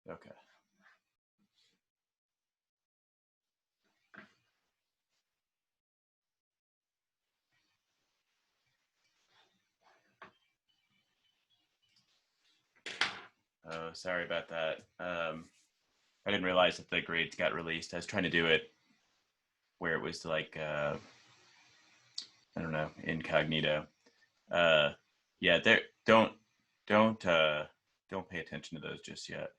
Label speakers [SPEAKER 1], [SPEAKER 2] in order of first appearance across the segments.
[SPEAKER 1] Okay. Oh, sorry about that. I didn't realize that the grades got released. I was trying to do it where it was like, I don't know, incognito. Uh, yeah, there. Don't don't pay attention to those just yet.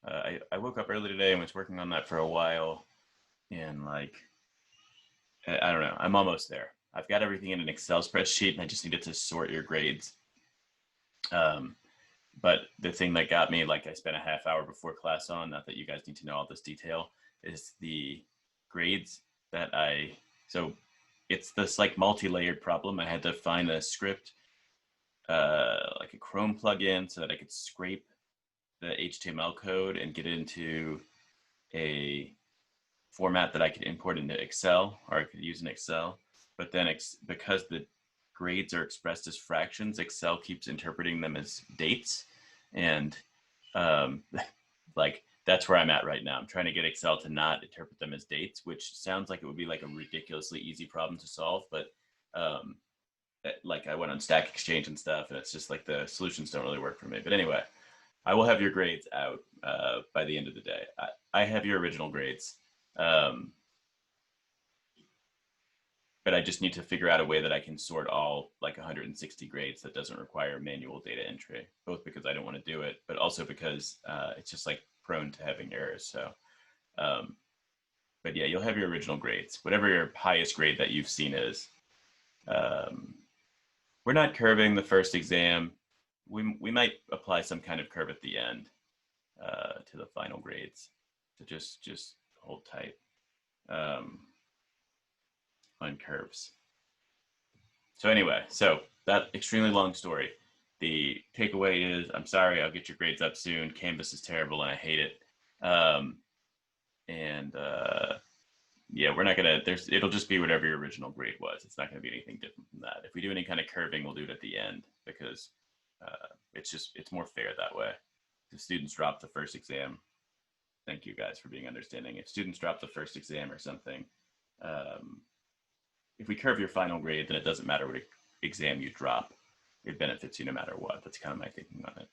[SPEAKER 1] I woke up early today and was working on that for a while, and like I don't know, I'm almost there. I've got everything in an Excel spreadsheet, and I just needed to sort your grades. Um, but the thing that got me, like I spent a half hour before class on, not that you guys need to know all this detail, is the grades that so it's this like multi-layered problem. I had to find a script, like a Chrome plugin so that I could scrape the HTML code and get it into a format that I could import into Excel, or I could use in Excel. But then because the grades are expressed as fractions, Excel keeps interpreting them as dates. And um, like that's where I'm at right now. I'm trying to get Excel to not interpret them as dates, which sounds like it would be like a ridiculously easy problem to solve. But um, like I went on Stack Exchange and stuff, and it's just like the solutions don't really work for me. But anyway, I will have your grades out by the end of the day. I have your original grades. Um, but I just need to figure out a way that I can sort all like 160 grades that doesn't require manual data entry, both because I don't want to do it, but also because it's just like prone to having errors. So, um, but yeah, you'll have your original grades, whatever your highest grade that you've seen is. Um, we're not curving the first exam. We might apply some kind of curve at the end to the final grades. So just hold tight um, on curves. So anyway, so that extremely long story. The takeaway is, I'm sorry, I'll get your grades up soon. Canvas is terrible and I hate it. Um, and yeah, we're not gonna. It'll just be whatever your original grade was. It's not gonna be anything different from that. If we do any kind of curving, we'll do it at the end because it's more fair that way. If students drop the first exam, thank you guys for being understanding. If students drop the first exam or something, um, if we curve your final grade, then it doesn't matter what exam you drop. It benefits you no matter what. That's kind of my thinking on it.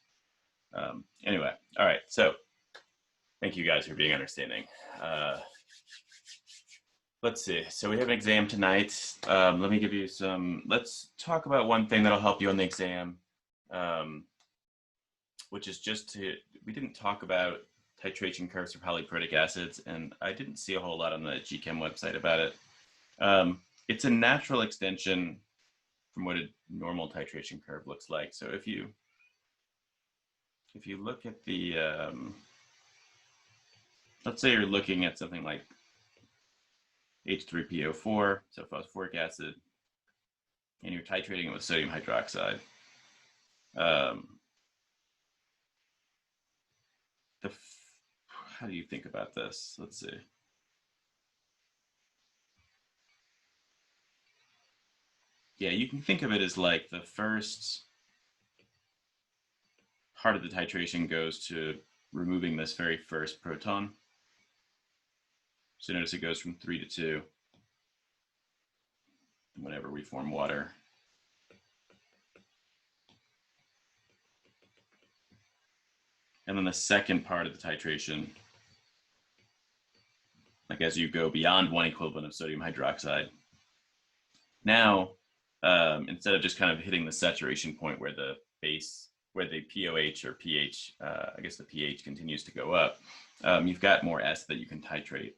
[SPEAKER 1] Anyway, all right. So thank you guys for being understanding. Uh, let's see. So we have an exam tonight. Let me give you some. Let's talk about one thing that'll help you on the exam, um, which is just to. We didn't talk about titration curves for polyprotic acids, and I didn't see a whole lot on the GChem website about it. It's a natural extension from what a normal titration curve looks like. So if you look at the, let's say you're looking at something like H3PO4, so phosphoric acid, and you're titrating it with sodium hydroxide. How do you think about this? Let's see. Yeah, you can think of it as like the first part of the titration goes to removing this very first proton. So notice it goes from 3 to 2 whenever we form water. And then the second part of the titration, like as you go beyond 1 equivalent of sodium hydroxide, now instead of just kind of hitting the saturation point where the base, where the POH or pH, I guess the pH continues to go up, you've got more acid that you can titrate.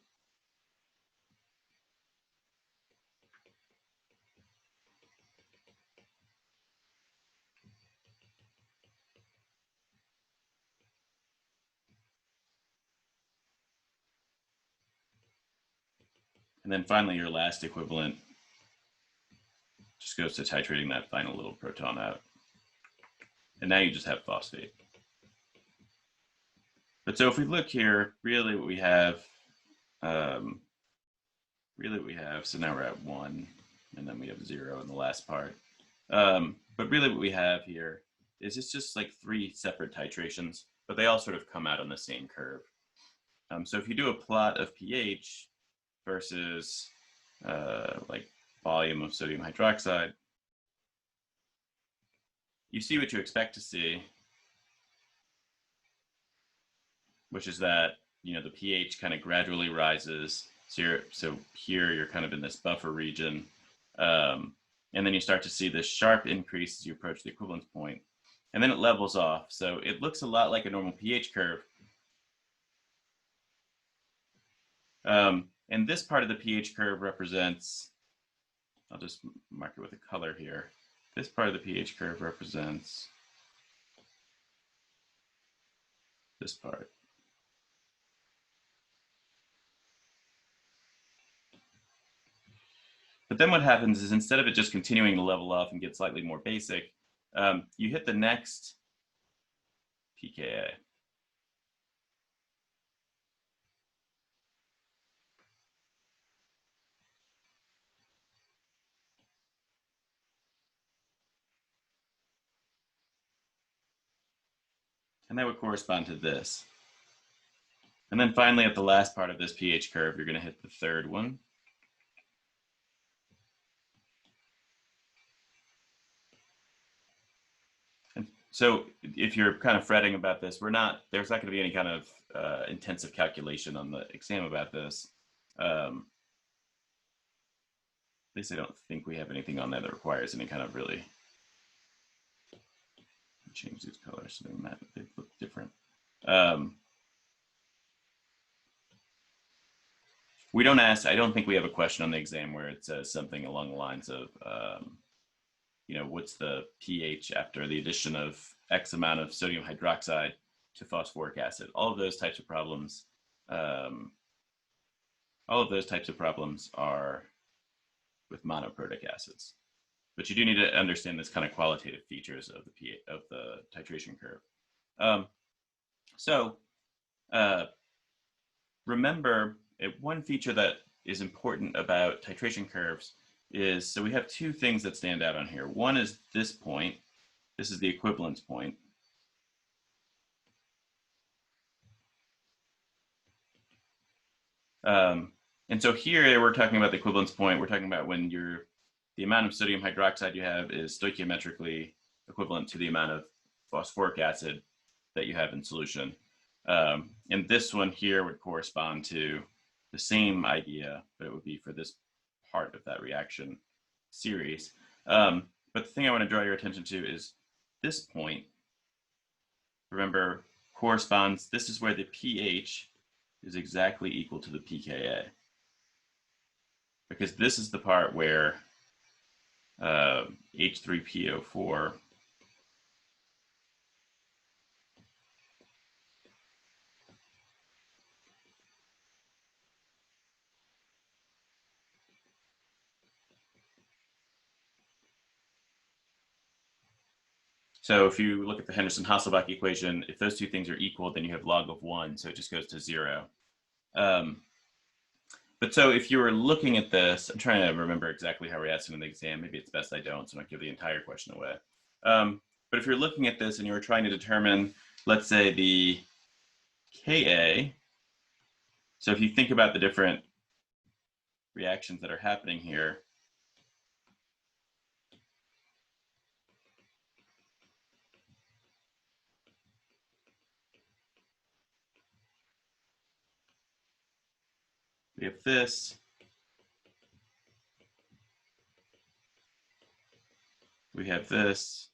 [SPEAKER 1] And then finally, your last equivalent just goes to titrating that final little proton out. And now you just have phosphate. But so if we look here, really what we have, so now we're at 1, and then we have 0 in the last part. But really what we have here is it's just like 3 separate titrations. but they all sort of come out on the same curve. So if you do a plot of pH versus like volume of sodium hydroxide, you see what you expect to see, which is that, you know, the pH kind of gradually rises. So here you're kind of in this buffer region. And then you start to see this sharp increase as you approach the equivalence point. And then it levels off. So it looks a lot like a normal pH curve. And this part of the pH curve represents, I'll just mark it with a color here. This part of the pH curve represents this part. But then what happens is, instead of it just continuing to level off and get slightly more basic, you hit the next pKa. And that would correspond to this. And then finally, at the last part of this pH curve, you're going to hit the third one. And so if you're kind of fretting about this, there's not going to be any kind of intensive calculation on the exam about this. At least I don't think we have anything on there that requires any kind of really change these colors so they look different. We don't ask, I don't think we have a question on the exam where it says something along the lines of, you know, what's the pH after the addition of X amount of sodium hydroxide to phosphoric acid. All of those types of problems are with monoprotic acids. But you do need to understand this kind of qualitative features of the titration curve. Remember, one feature that is important about titration curves is, so we have two things that stand out on here. One is this point. This is the equivalence point. And so here we're talking about the equivalence point. We're talking about when the amount of sodium hydroxide you have is stoichiometrically equivalent to the amount of phosphoric acid that you have in solution. And this one here would correspond to the same idea, but it would be for this part of that reaction series. But the thing I want to draw your attention to is this point. Remember, corresponds, this is where the pH is exactly equal to the pKa. Because this is the part where H3PO4 So if you look at the Henderson-Hasselbalch equation, if those two things are equal, then you have log of 1, so it just goes to 0. But so if you were looking at this, I'm trying to remember exactly how we asked it in the exam. Maybe it's best I don't, so I don't give the entire question away. But if you're looking at this and you were trying to determine, let's say, the Ka, so if you think about the different reactions that are happening here, we have this, we have this,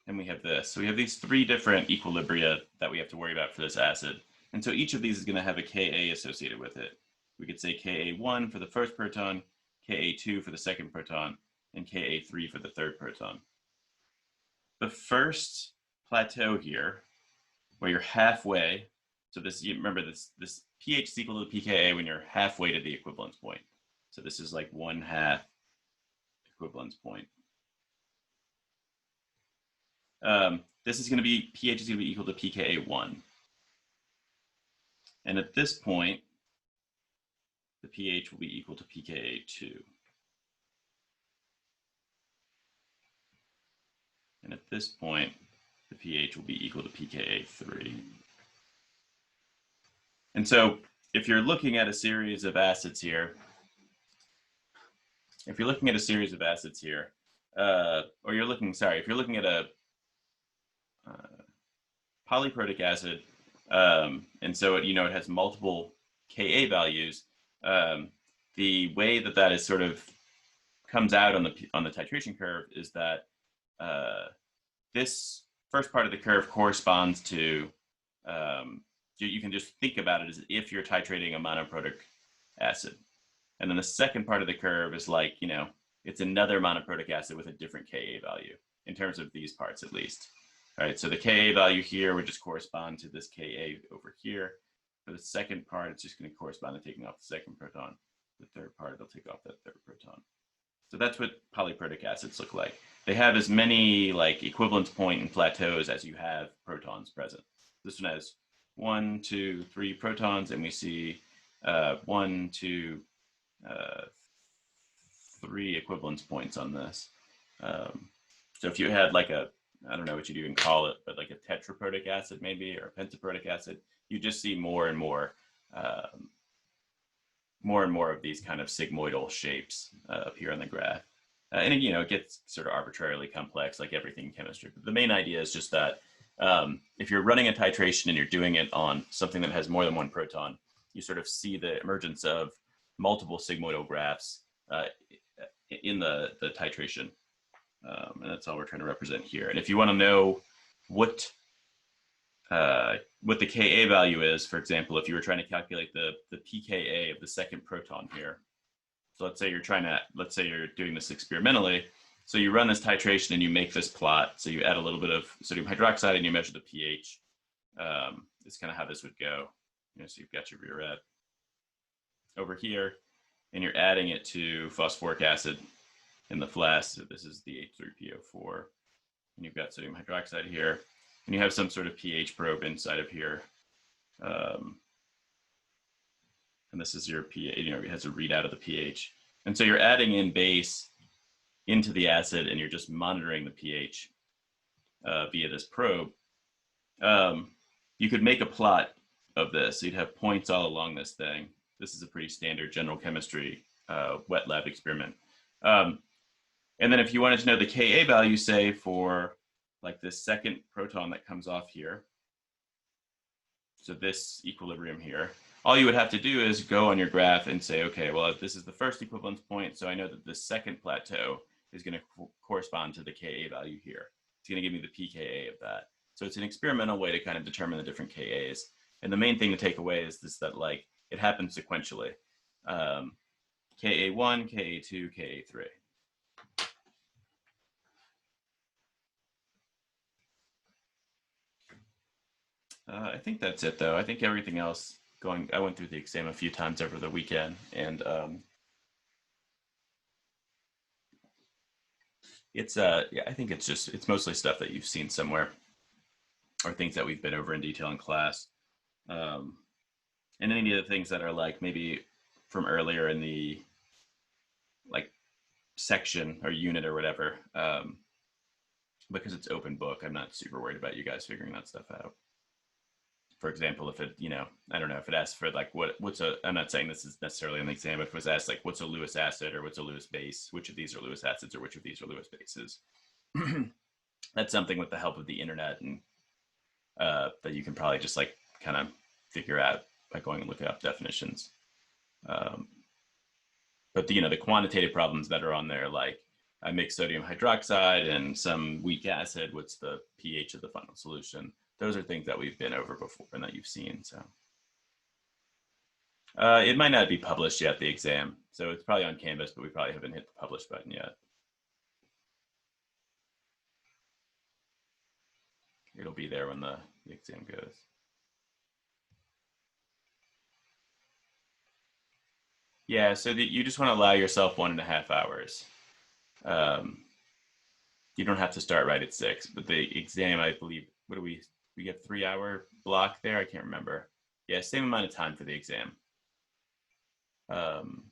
[SPEAKER 1] and we have this. So we have these three different equilibria that we have to worry about for this acid. And so each of these is going to have a Ka associated with it. We could say Ka1 for the first proton, Ka2 for the second proton, and Ka3 for the third proton. The first plateau here, where you're halfway, so this, you remember this pH is equal to the pKa when you're halfway to the equivalence point. So this is like 1/2 equivalence point. This is going to be, pH is going to be equal to pKa1. And at this point, the pH will be equal to pKa2. And at this point, the pH will be equal to pKa3. And so if you're looking at a series of acids here, or you're looking at a polyprotic acid, and so it has multiple Ka values, the way that is sort of comes out on the titration curve is that this first part of the curve corresponds to, you can just think about it as if you're titrating a monoprotic acid. And then the second part of the curve is like, it's another monoprotic acid with a different Ka value in terms of these parts at least. All right, so the Ka value here would just correspond to this Ka over here. For the second part, it's just going to correspond to taking off the second proton. The third part, it'll take off that third proton. So that's what polyprotic acids look like. They have as many like equivalence point and plateaus as you have protons present. This one has 1, 2, 3 protons, and we see 1, 2, 3 equivalence points on this. So if you had like I don't know what you'd even call it, but like a tetraprotic acid maybe, or a pentaprotic acid, you just see more and more of these kind of sigmoidal shapes appear on the graph. And it gets sort of arbitrarily complex like everything in chemistry. But the main idea is just that if you're running a titration and you're doing it on something that has more than one proton, you sort of see the emergence of multiple sigmoidal graphs in the titration. And that's all we're trying to represent here. And if you want to know what the Ka value is, for example, if you were trying to calculate the pKa of the second proton here. So let's say you're doing this experimentally. So you run this titration and you make this plot. So you add a little bit of sodium hydroxide and you measure the pH. It's kind of how this would go. So you've got your burette over here, and you're adding it to phosphoric acid in the flask. So this is the H3PO4. And you've got sodium hydroxide here. And you have some sort of pH probe inside of here. And this is your pH, it has a readout of the pH. And so you're adding in base into the acid and you're just monitoring the pH via this probe. You could make a plot of this. So you'd have points all along this thing. This is a pretty standard general chemistry wet lab experiment. And then if you wanted to know the Ka value, say for like this second proton that comes off here, so this equilibrium here, all you would have to do is go on your graph and say, okay, well, if this is the first equivalence point, so I know that the second plateau is going to correspond to the Ka value here. It's going to give me the pKa of that. So it's an experimental way to kind of determine the different Kas. And the main thing to take away is this, that like it happens sequentially. Ka1, Ka2, Ka3. I think that's it, though. I think everything else I went through the exam a few times over the weekend, and I think it's mostly stuff that you've seen somewhere, or things that we've been over in detail in class, and any of the things that are like maybe from earlier in the like section or unit or whatever. Because it's open book, I'm not super worried about you guys figuring that stuff out. For example, if it, I don't know, if it asks for like I'm not saying this is necessarily an exam, but if it was asked like, what's a Lewis acid or what's a Lewis base, which of these are Lewis acids or which of these are Lewis bases, that's something with the help of the internet and that you can probably just like kind of figure out by going and looking up definitions. But the quantitative problems that are on there, like I mix sodium hydroxide and some weak acid, what's the pH of the final solution? Those are things that we've been over before and that you've seen. So it might not be published yet, the exam. So it's probably on Canvas, but we probably haven't hit the publish button yet. It'll be there when the exam goes. Yeah, so you just want to allow yourself 1.5 hours. You don't have to start right at 6, but the exam, I believe, we have 3-hour block there? I can't remember. Yeah, same amount of time for the exam. Um,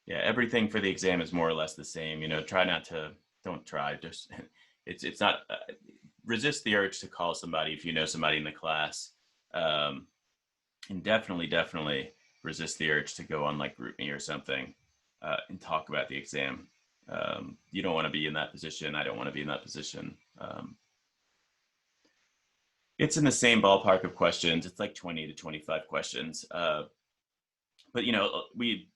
[SPEAKER 1] yeah, everything for the exam is more or less the same. You know, try not to, don't try, just, it's not, resist the urge to call somebody if you know somebody in the class. Um, and definitely resist the urge to go on like GroupMe or something and talk about the exam. You don't want to be in that position. I don't want to be in that position. It's in the same ballpark of questions. It's like 20 to 25 questions. But you know, we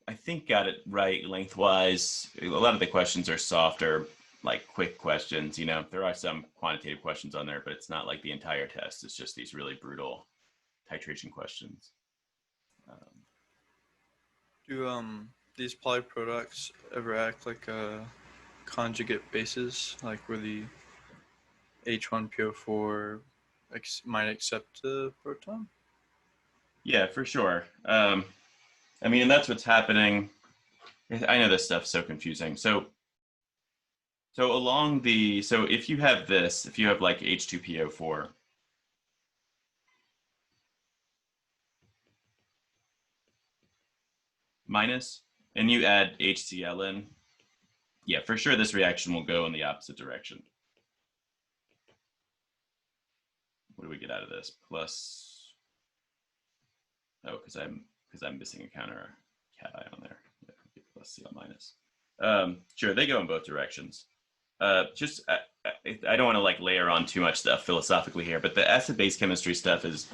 [SPEAKER 1] I think got it right lengthwise. A lot of the questions are softer, like quick questions. You know, there are some quantitative questions on there, but it's not like the entire test. It's just these really brutal titration questions. Um,
[SPEAKER 2] Do these polyproducts ever act like conjugate bases, like where the H1PO4 might accept a proton?
[SPEAKER 1] yeah, for sure. I mean, that's what's happening. I know this stuff's so confusing. So along the, so if you have this, if you have like H2PO4, minus, and you add HCl in, yeah, for sure this reaction will go in the opposite direction. What do we get out of this? Plus, oh, because I'm missing a counter cation there. Yeah, plus Cl minus. Sure, they go in both directions. Just I don't want to like layer on too much stuff philosophically here, but the acid-base chemistry stuff is.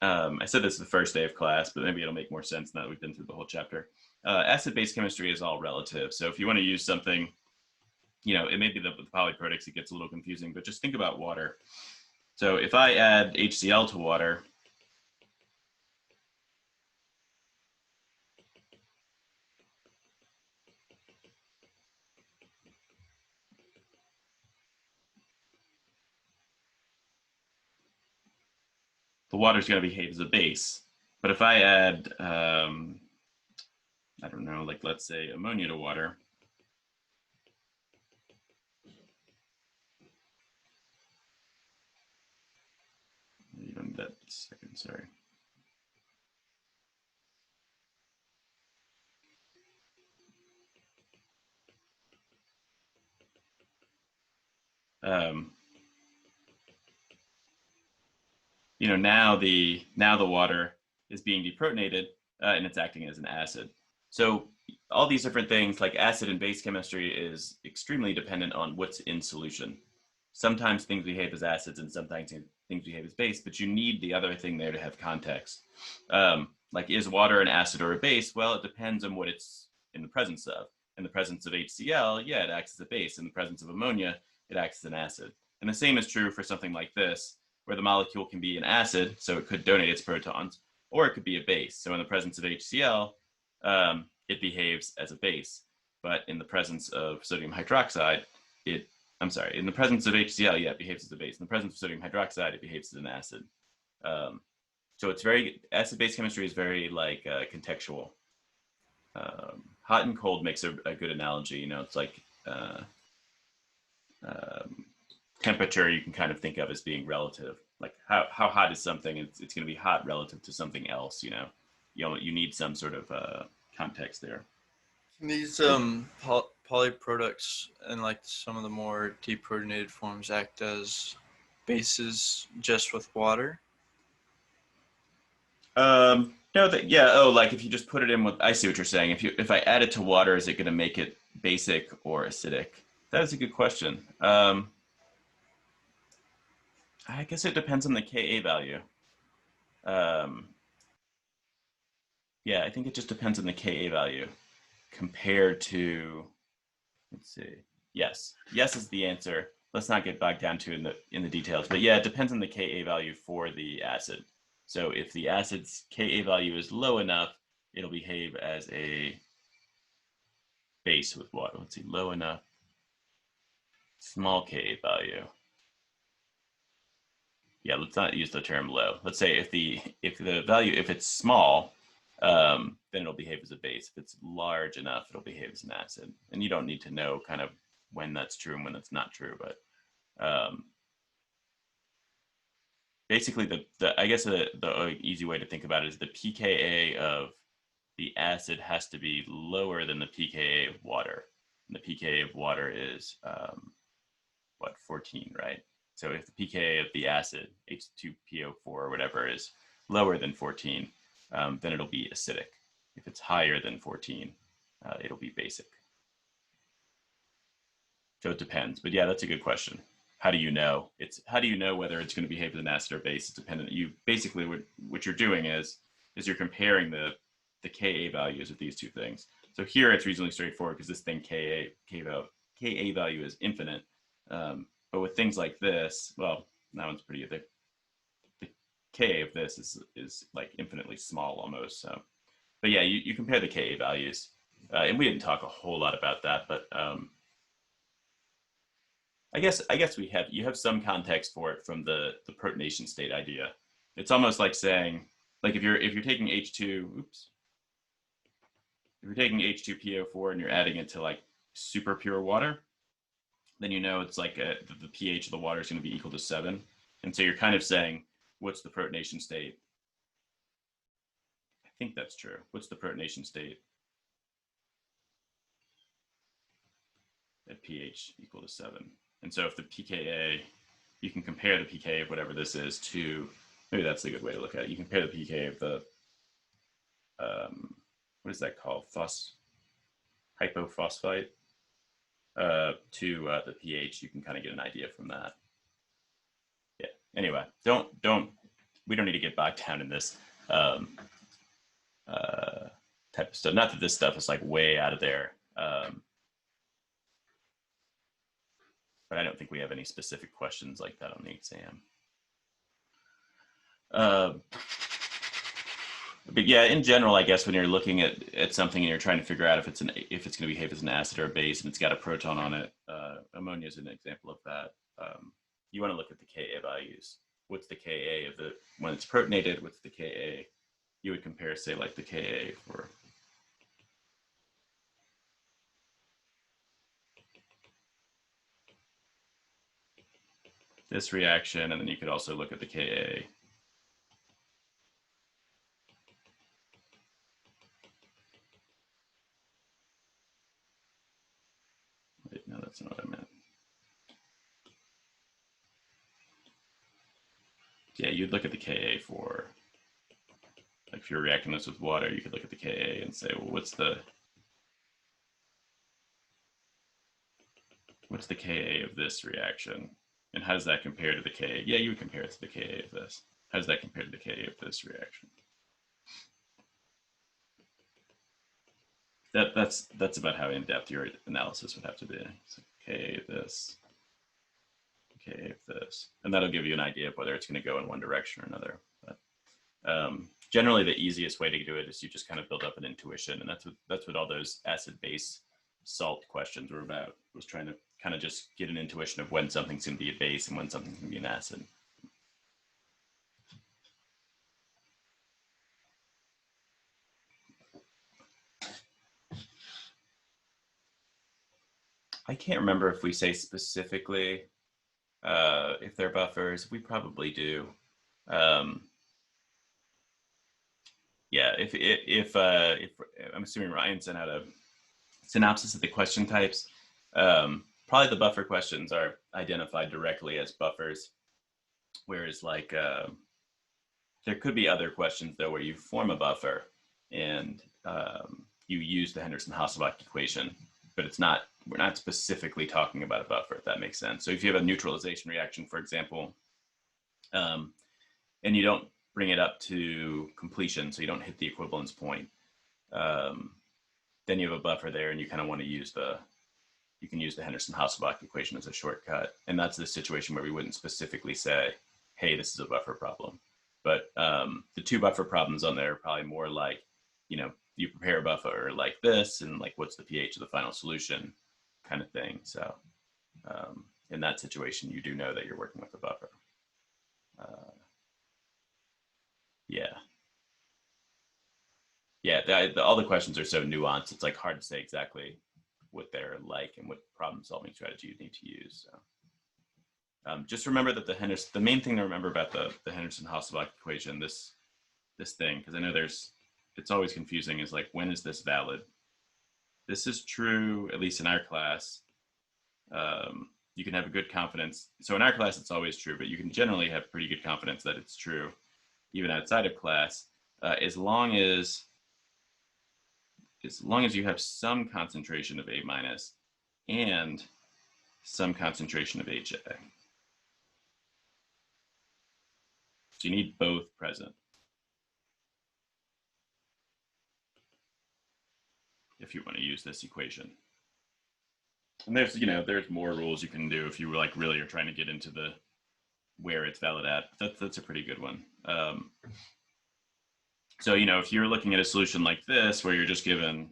[SPEAKER 1] I said this the first day of class, but maybe it'll make more sense now that we've been through the whole chapter. Acid-base chemistry is all relative. So if you want to use something, you know, it may be the polyproducts, it gets a little confusing, but just think about water. So if I add HCl to water, the water is going to behave as a base. But if I add, I don't know, like let's say ammonia to water, you don't need that second, sorry. Um, you know, now the water is being deprotonated and it's acting as an acid. So all these different things like acid and base chemistry is extremely dependent on what's in solution. Sometimes things behave as acids and sometimes things behave as base, but you need the other thing there to have context. Like, is water an acid or a base? Well, it depends on what it's in the presence of. In the presence of HCl, yeah, it acts as a base. In the presence of ammonia, it acts as an acid. And the same is true for something like this, where the molecule can be an acid, so it could donate its protons, or it could be a base. So in the presence of HCl, it behaves as a base. But in the presence of sodium hydroxide, in the presence of HCl, yeah, it behaves as a base. In the presence of sodium hydroxide, it behaves as an acid. So it's very, acid-base chemistry is very like contextual. Hot and cold makes a good analogy. You know, it's like temperature you can kind of think of as being relative. Like how hot is something? It's going to be hot relative to something else. You need some sort of context there.
[SPEAKER 2] Can these polyproducts and like some of the more deprotonated forms act as bases just with water?
[SPEAKER 1] No, yeah. Oh, like if you just put it in with, I see what you're saying. If I add it to water, is it going to make it basic or acidic? That is a good question. I guess it depends on the Ka value. Um, yeah, I think it just depends on the Ka value compared to, let's see. Yes, yes is the answer. Let's not get bogged down to in the details, but yeah, it depends on the Ka value for the acid. So if the acid's Ka value is low enough, it'll behave as a base with water. Let's see, low enough, small Ka value. Yeah, let's not use the term low. Let's say if the value, if it's small, then it'll behave as a base. If it's large enough, it'll behave as an acid. And you don't need to know kind of when that's true and when that's not true. But basically, I guess the easy way to think about it is the pKa of the acid has to be lower than the pKa of water. And the pKa of water is 14, right? So if the pKa of the acid, H2PO4 or whatever, is lower than 14, then it'll be acidic. If it's higher than 14, it'll be basic. So it depends. But yeah, that's a good question. How do you know? How do you know whether it's going to behave as an acid or base? It's dependent. You basically what you're doing is you're comparing the Ka values of these two things. So here it's reasonably straightforward because this thing Ka value is infinite. But with things like this, well, that one's pretty. The Ka of this is like infinitely small almost. So, but yeah, you compare the Ka values, and we didn't talk a whole lot about that, but I guess you have some context for it from the protonation state idea. It's almost like saying, like if you're taking H2, if you're taking H2PO4 and you're adding it to like super pure water, then you know it's like the pH of the water is going to be equal to 7. And so you're kind of saying, what's the protonation state? I think that's true. What's the protonation state at pH equal to 7? And so if the pKa, you can compare the pKa of whatever this is to, maybe that's a good way to look at it. You compare the pKa of the, what is that called? Hypophosphite to the pH. You can kind of get an idea from that. Yeah. Anyway, we don't need to get bogged down in this type of stuff. Not that this stuff is like way out of there. But I don't think we have any specific questions like that on the exam. But yeah, in general, I guess when you're looking at something and you're trying to figure out if it's going to behave as an acid or a base and it's got a proton on it, ammonia is an example of that. You want to look at the Ka values. What's the Ka of when it's protonated? What's the Ka? You would compare, say, like the Ka for this reaction, and then you could also look at the Ka. Wait, no, that's not what I meant. Yeah, you'd look at the Ka for, like if you're reacting this with water, you could look at the Ka and say, well, what's the Ka of this reaction? And how does that compare to the Ka? Yeah, you would compare it to the Ka of this. How does that compare to the Ka of this reaction? That's about how in-depth your analysis would have to be. So Ka of this, Ka of this, and that'll give you an idea of whether it's going to go in one direction or another. But generally, the easiest way to do it is you just kind of build up an intuition, and that's what all those acid-base salt questions were about. Was trying to kind of just get an intuition of when something's going to be a base and when something's going to be an acid. I can't remember if we say specifically if they're buffers. We probably do. Yeah, if I'm assuming Ryan sent out a synopsis of the question types, probably the buffer questions are identified directly as buffers, whereas like there could be other questions though where you form a buffer and you use the Henderson-Hasselbalch equation, but we're not specifically talking about a buffer, if that makes sense. So if you have a neutralization reaction, for example, and you don't bring it up to completion, so you don't hit the equivalence point, then you have a buffer there, and you kind of want to use you can use the Henderson-Hasselbalch equation as a shortcut. And that's the situation where we wouldn't specifically say, hey, this is a buffer problem. But the two buffer problems on there are probably more like, you prepare a buffer like this, and like what's the pH of the final solution kind of thing. So in that situation, you do know that you're working with a buffer. Yeah. Yeah, all the questions are so nuanced. It's like hard to say exactly what they're like and what problem solving strategy you need to use. So just remember that the main thing to remember about the Henderson-Hasselbalch equation, this thing, because I know it's always confusing, is like, when is this valid? This is true, at least in our class. You can have a good confidence. So in our class, it's always true, but you can generally have pretty good confidence that it's true, even outside of class, as long as you have some concentration of A minus and some concentration of HA. So you need both present if you want to use this equation. And there's more rules you can do if you like really are trying to get into the where it's valid at. That's a pretty good one. So if you're looking at a solution like this where you're just given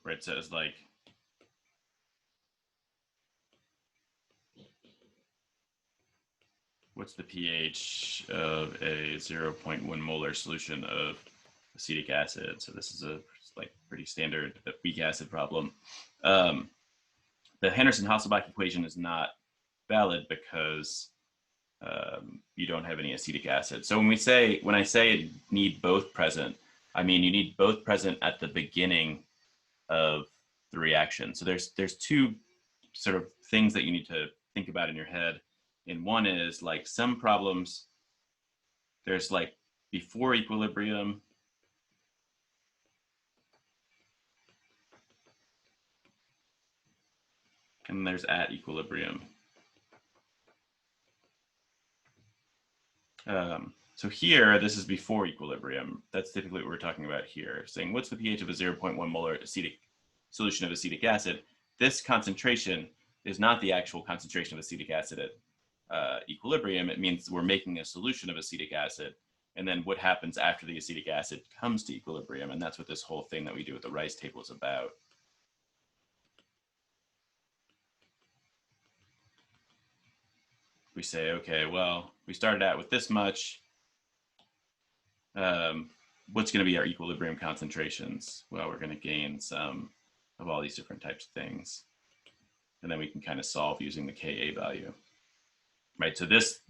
[SPEAKER 1] where it says like what's the pH of a 0.1 molar solution of acetic acid? So this is a like pretty standard weak acid problem. The Henderson-Hasselbalch equation is not valid because you don't have any acetic acid. So when I say need both present, I mean you need both present at the beginning of the reaction. So there's two sort of things that you need to think about in your head. And one is like some problems, there's like before equilibrium, and there's at equilibrium. So here, this is before equilibrium. That's typically what we're talking about here, saying what's the pH of a 0.1 molar solution of acetic acid? This concentration is not the actual concentration of acetic acid at equilibrium. It means we're making a solution of acetic acid, and then what happens after the acetic acid comes to equilibrium, and that's what this whole thing that we do with the Rice table is about. We say, okay, well, we started out with this much. What's going to be our equilibrium concentrations? Well, we're going to gain some of all these different types of things. And then we can kind of solve using the Ka value. Right, so this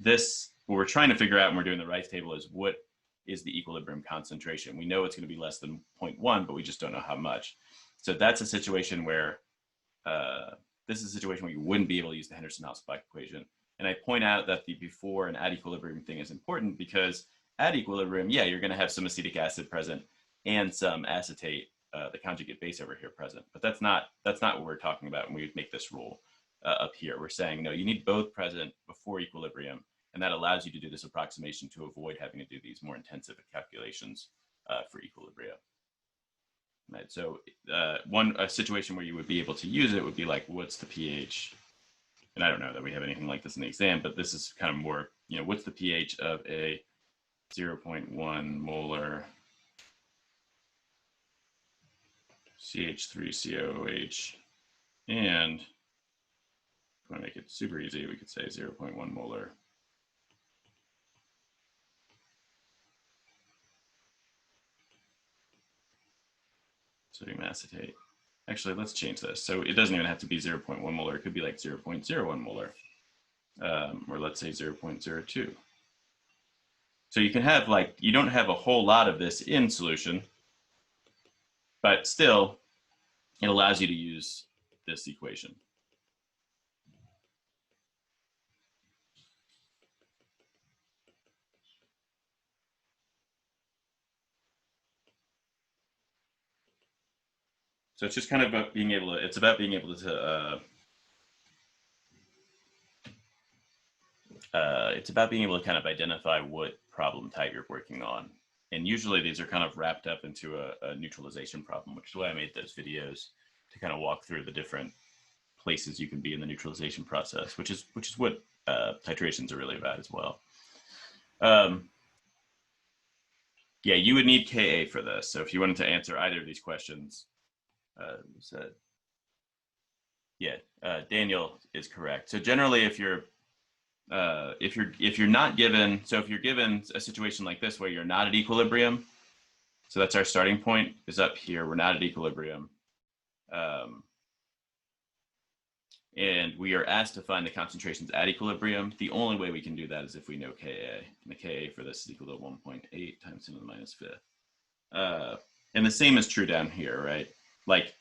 [SPEAKER 1] what we're trying to figure out when we're doing the Rice table is what is the equilibrium concentration. We know it's going to be less than 0.1, but we just don't know how much. So that's a situation where, this is a situation where you wouldn't be able to use the Henderson-Hasselbalch equation. And I point out that the before and at equilibrium thing is important because at equilibrium, yeah, you're going to have some acetic acid present and some acetate, the conjugate base over here present. But that's not what we're talking about when we make this rule up here. We're saying, no, you need both present before equilibrium. And that allows you to do this approximation to avoid having to do these more intensive calculations for equilibrium. Right, so a situation where you would be able to use it would be like, what's the pH? And I don't know that we have anything like this in the exam, but this is kind of more, what's the pH of a 0.1 molar CH3COOH? And if we want to make it super easy, we could say 0.1 molar sodium acetate. Actually, let's change this. So it doesn't even have to be 0.1 molar. It could be like 0.01 molar, or let's say 0.02. So you can have you don't have a whole lot of this in solution, but still it allows you to use this equation. So it's just kind of about being able to, it's about being able to, it's about being able to kind of identify what problem type you're working on. And usually these are kind of wrapped up into a neutralization problem, which is why I made those videos to kind of walk through the different places you can be in the neutralization process, which is what titrations are really about as well. Yeah, you would need Ka for this. So if you wanted to answer either of these questions, Daniel is correct. So generally, if you're if you're not given, so if you're given a situation like this where you're not at equilibrium, so that's our starting point is up here. We're not at equilibrium. And we are asked to find the concentrations at equilibrium. The only way we can do that is if we know Ka. And the Ka for this is equal to 1.8 times 10 to the minus fifth. And the same is true down here, right? Like,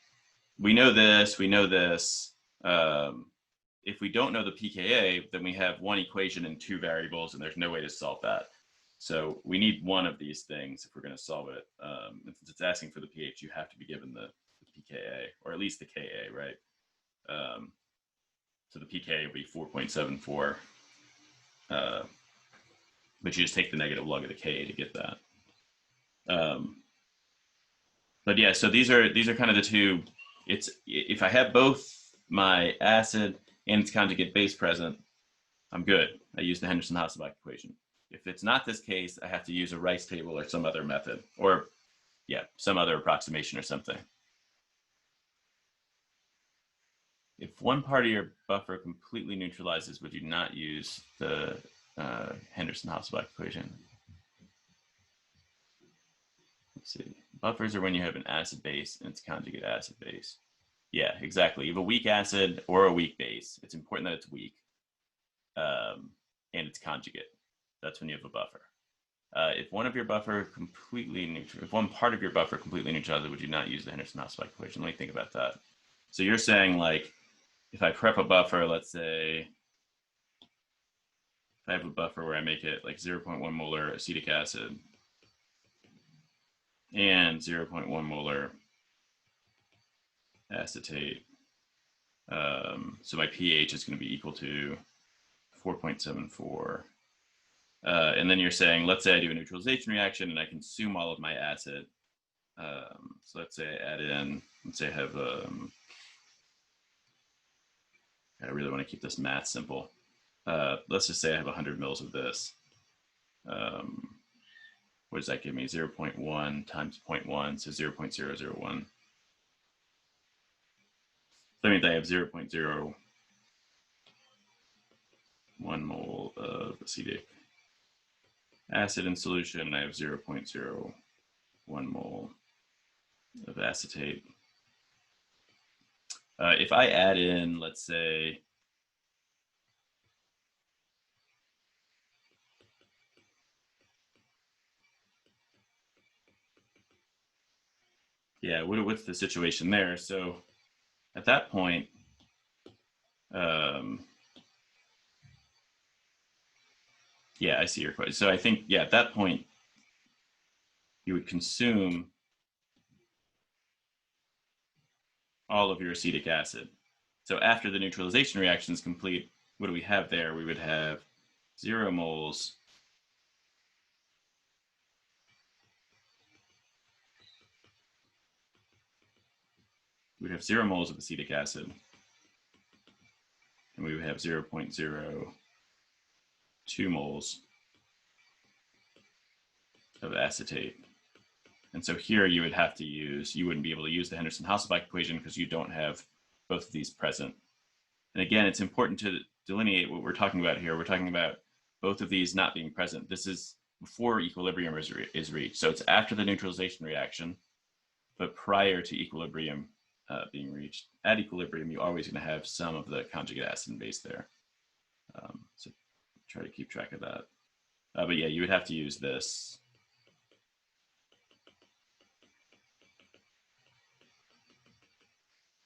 [SPEAKER 1] we know this, we know this. If we don't know the pKa, then we have one equation and two variables, and there's no way to solve that. So we need one of these things if we're going to solve it. And since it's asking for the pH, you have to be given the pKa, or at least the Ka, right? So the pKa will be 4.74. But you just take the negative log of the Ka to get that. But yeah, so these are kind of the two. It's if I have both my acid and its conjugate base present, I'm good. I use the Henderson-Hasselbalch equation. If it's not this case, I have to use a Rice table or some other method, or yeah, some other approximation or something. If one part of your buffer completely neutralizes, would you not use the Henderson-Hasselbalch equation? Let's see. Buffers are when you have an acid base and its conjugate acid base. Yeah, exactly. You have a weak acid or a weak base. It's important that it's weak. And it's conjugate. That's when you have a buffer. If one of your buffer completely neutral, if one part of your buffer completely neutralizes, would you not use the Henderson-Hasselbalch equation? Let me think about that. So you're saying, like, if I prep a buffer, let's say, if I have a buffer where I make it like 0.1 molar acetic acid and 0.1 molar acetate, so my pH is going to be equal to 4.74. And then you're saying, let's say I do a neutralization reaction and I consume all of my acid. So let's say I add in, let's say I have, I really want to keep this math simple. Let's just say I have 100 mils of this. What does that give me? 0.1 times 0.1, so 0.001. That means I have 0.01 mole of acetic acid in solution, and I have 0.01 mole of acetate. If I add in, let's say, yeah, what's the situation there? So at that point, yeah, I see your question. So I think, yeah, at that point, you would consume all of your acetic acid. So after the neutralization reaction is complete, what do we have there? We would have 0 moles we'd have 0 moles of acetic acid, and we would have 0.02 moles of acetate. And so here you would have to use, you wouldn't be able to use the Henderson-Hasselbalch equation because you don't have both of these present. And again, it's important to delineate what we're talking about here. We're talking about both of these not being present. This is before equilibrium is reached. So it's after the neutralization reaction, but prior to equilibrium being reached. At equilibrium, you're always going to have some of the conjugate acid and base there. So try to keep track of that. But yeah, you would have to use this.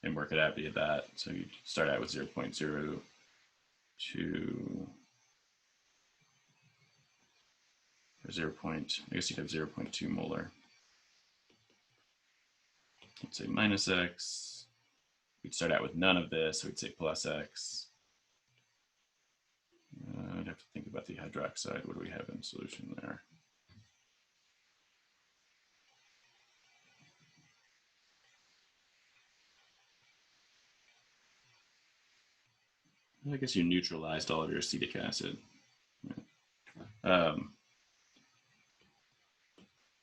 [SPEAKER 1] And work it out via that. So you start out with 0.02. Or 0. I guess you'd have 0.2 molar. Let's say minus X. We'd start out with none of this, so we'd say plus X. I'd have to think about the hydroxide. What do we have in solution there? I guess you neutralized all of your acetic acid.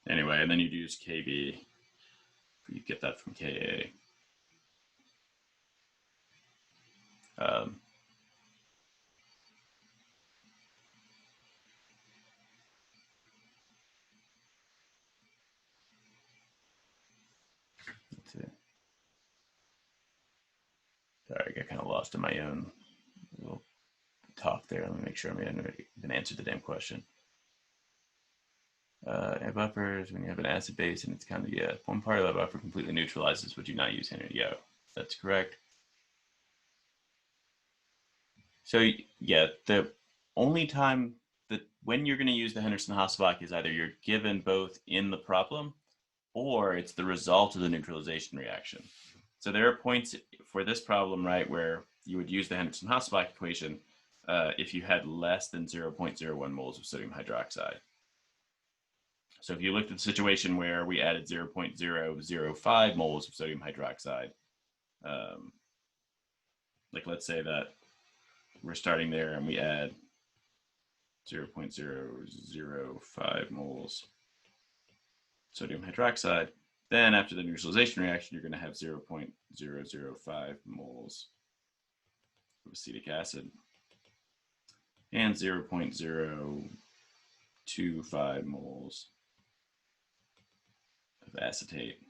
[SPEAKER 1] Anyway, and then you'd use Kb. You get that from Ka. got kind of lost in my own little talk there. Let me make sure I'm going to answer the damn question. Buffers, when you have an acid base and it's kind of, yeah, one part of the buffer completely neutralizes, would you not use NADO? That's correct. So yeah, the only time that when you're going to use the Henderson-Hasselbalch is either you're given both in the problem or it's the result of the neutralization reaction. So there are points for this problem, right, where you would use the Henderson-Hasselbalch equation if you had less than 0.01 moles of sodium hydroxide. So if you looked at the situation where we added 0.005 moles of sodium hydroxide, like let's say that we're starting there and we add 0.005 moles sodium hydroxide, then after the neutralization reaction, you're going to have 0.005 moles of acetic acid and 0.025 moles of acetate.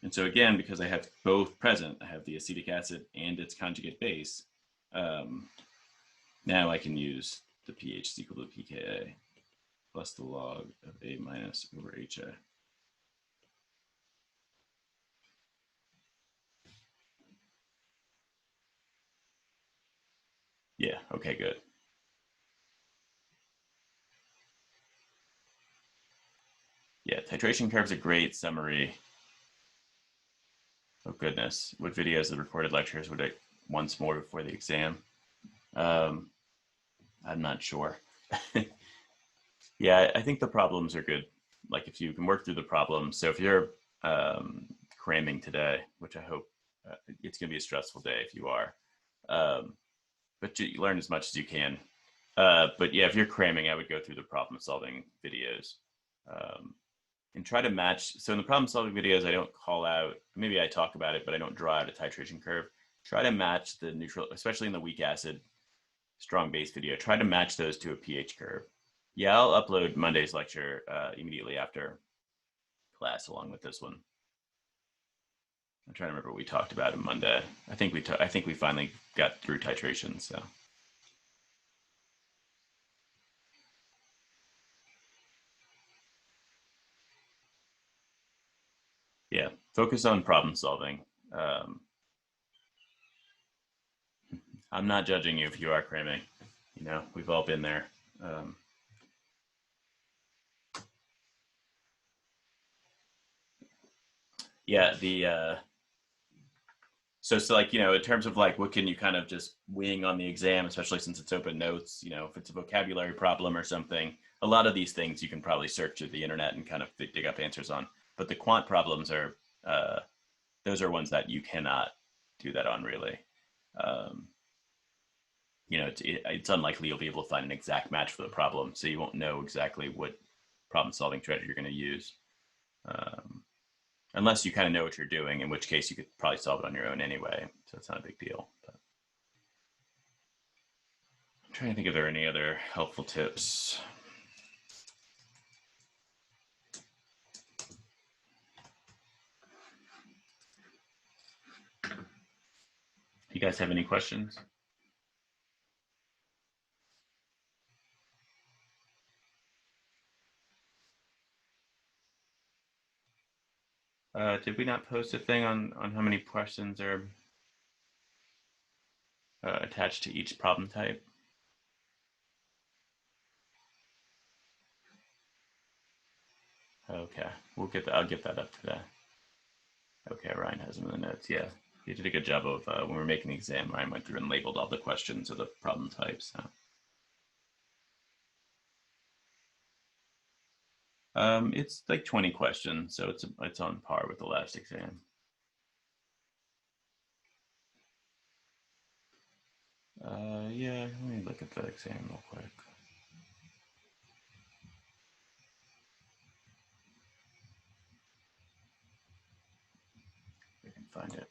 [SPEAKER 1] And so again, because I have both present, I have the acetic acid and its conjugate base, now I can use the pH is equal to pKa plus the log of A minus over HA. Yeah, okay, good. Yeah, titration curve's a great summary. Oh goodness, what videos of the recorded lectures would I once more before the exam? I'm not sure. Yeah, I think the problems are good. Like if you can work through the problems. So if you're cramming today, which I hope it's going to be a stressful day if you are, but you learn as much as you can. But yeah, if you're cramming, I would go through the problem solving videos and try to match. So in the problem solving videos, I don't call out, maybe I talk about it, but I don't draw out a titration curve. Try to match the neutral, especially in the weak acid, strong base video, try to match those to a pH curve. Yeah, I'll upload Monday's lecture immediately after class along with this one. I'm trying to remember what we talked about on Monday. I think we finally got through titration, so. Yeah, focus on problem solving. I'm not judging you if you are cramming. You know, we've all been there. Yeah, so like, you know, in terms of like what can you kind of just wing on the exam, especially since it's open notes, you know, if it's a vocabulary problem or something, a lot of these things you can probably search at the internet and kind of dig up answers on. But the quant problems are, those are ones that you cannot do that on really. You know, it's unlikely you'll be able to find an exact match for the problem, so you won't know exactly what problem solving strategy you're going to use. Unless you kind of know what you're doing, in which case you could probably solve it on your own anyway, so it's not a big deal. But I'm trying to think if there are any other helpful tips. You guys have any questions? Did we not post a thing on how many questions are attached to each problem type? Okay, I'll get that up today. Okay, Ryan has them in the notes. Yeah, he did a good job of when we were making the exam. Ryan went through and labeled all the questions of the problem types. So. It's like 20 questions, so it's on par with the last exam. Yeah, let me look at the exam real quick. I can find it.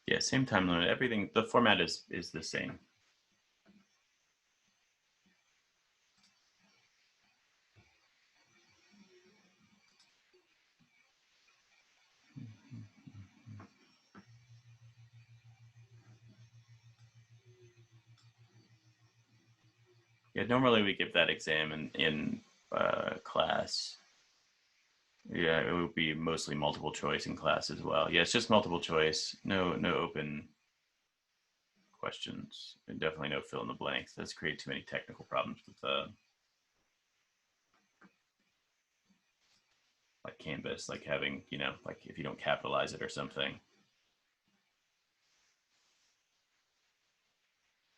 [SPEAKER 1] Yeah, same time limit. Everything, the format is the same. Yeah, normally we give that exam in class. Yeah, it would be mostly multiple choice in class as well. Yeah, it's just multiple choice. No open questions, and definitely no fill in the blanks. That's create too many technical problems with like Canvas, like having, like if you don't capitalize it or something.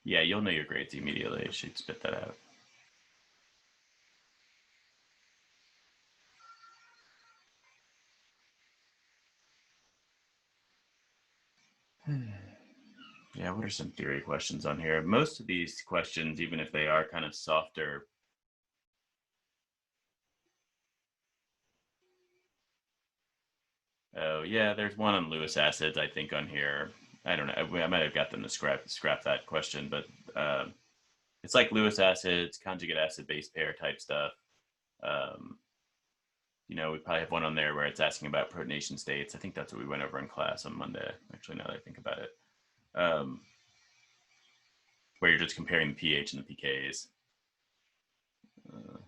[SPEAKER 1] Yeah, you'll know your grades immediately. It should spit that out. Yeah, what are some theory questions on here? Most of these questions, even if they are kind of softer, oh yeah, there's one on Lewis acids, I think, on here. I don't know. I might have got them to scrap that question, but it's like Lewis acids, conjugate acid base pair type stuff. Um, we probably have one on there where it's asking about protonation states. I think that's what we went over in class on Monday. Actually, now that I think about it, um, where you're just comparing the pH and the pKs. Uh,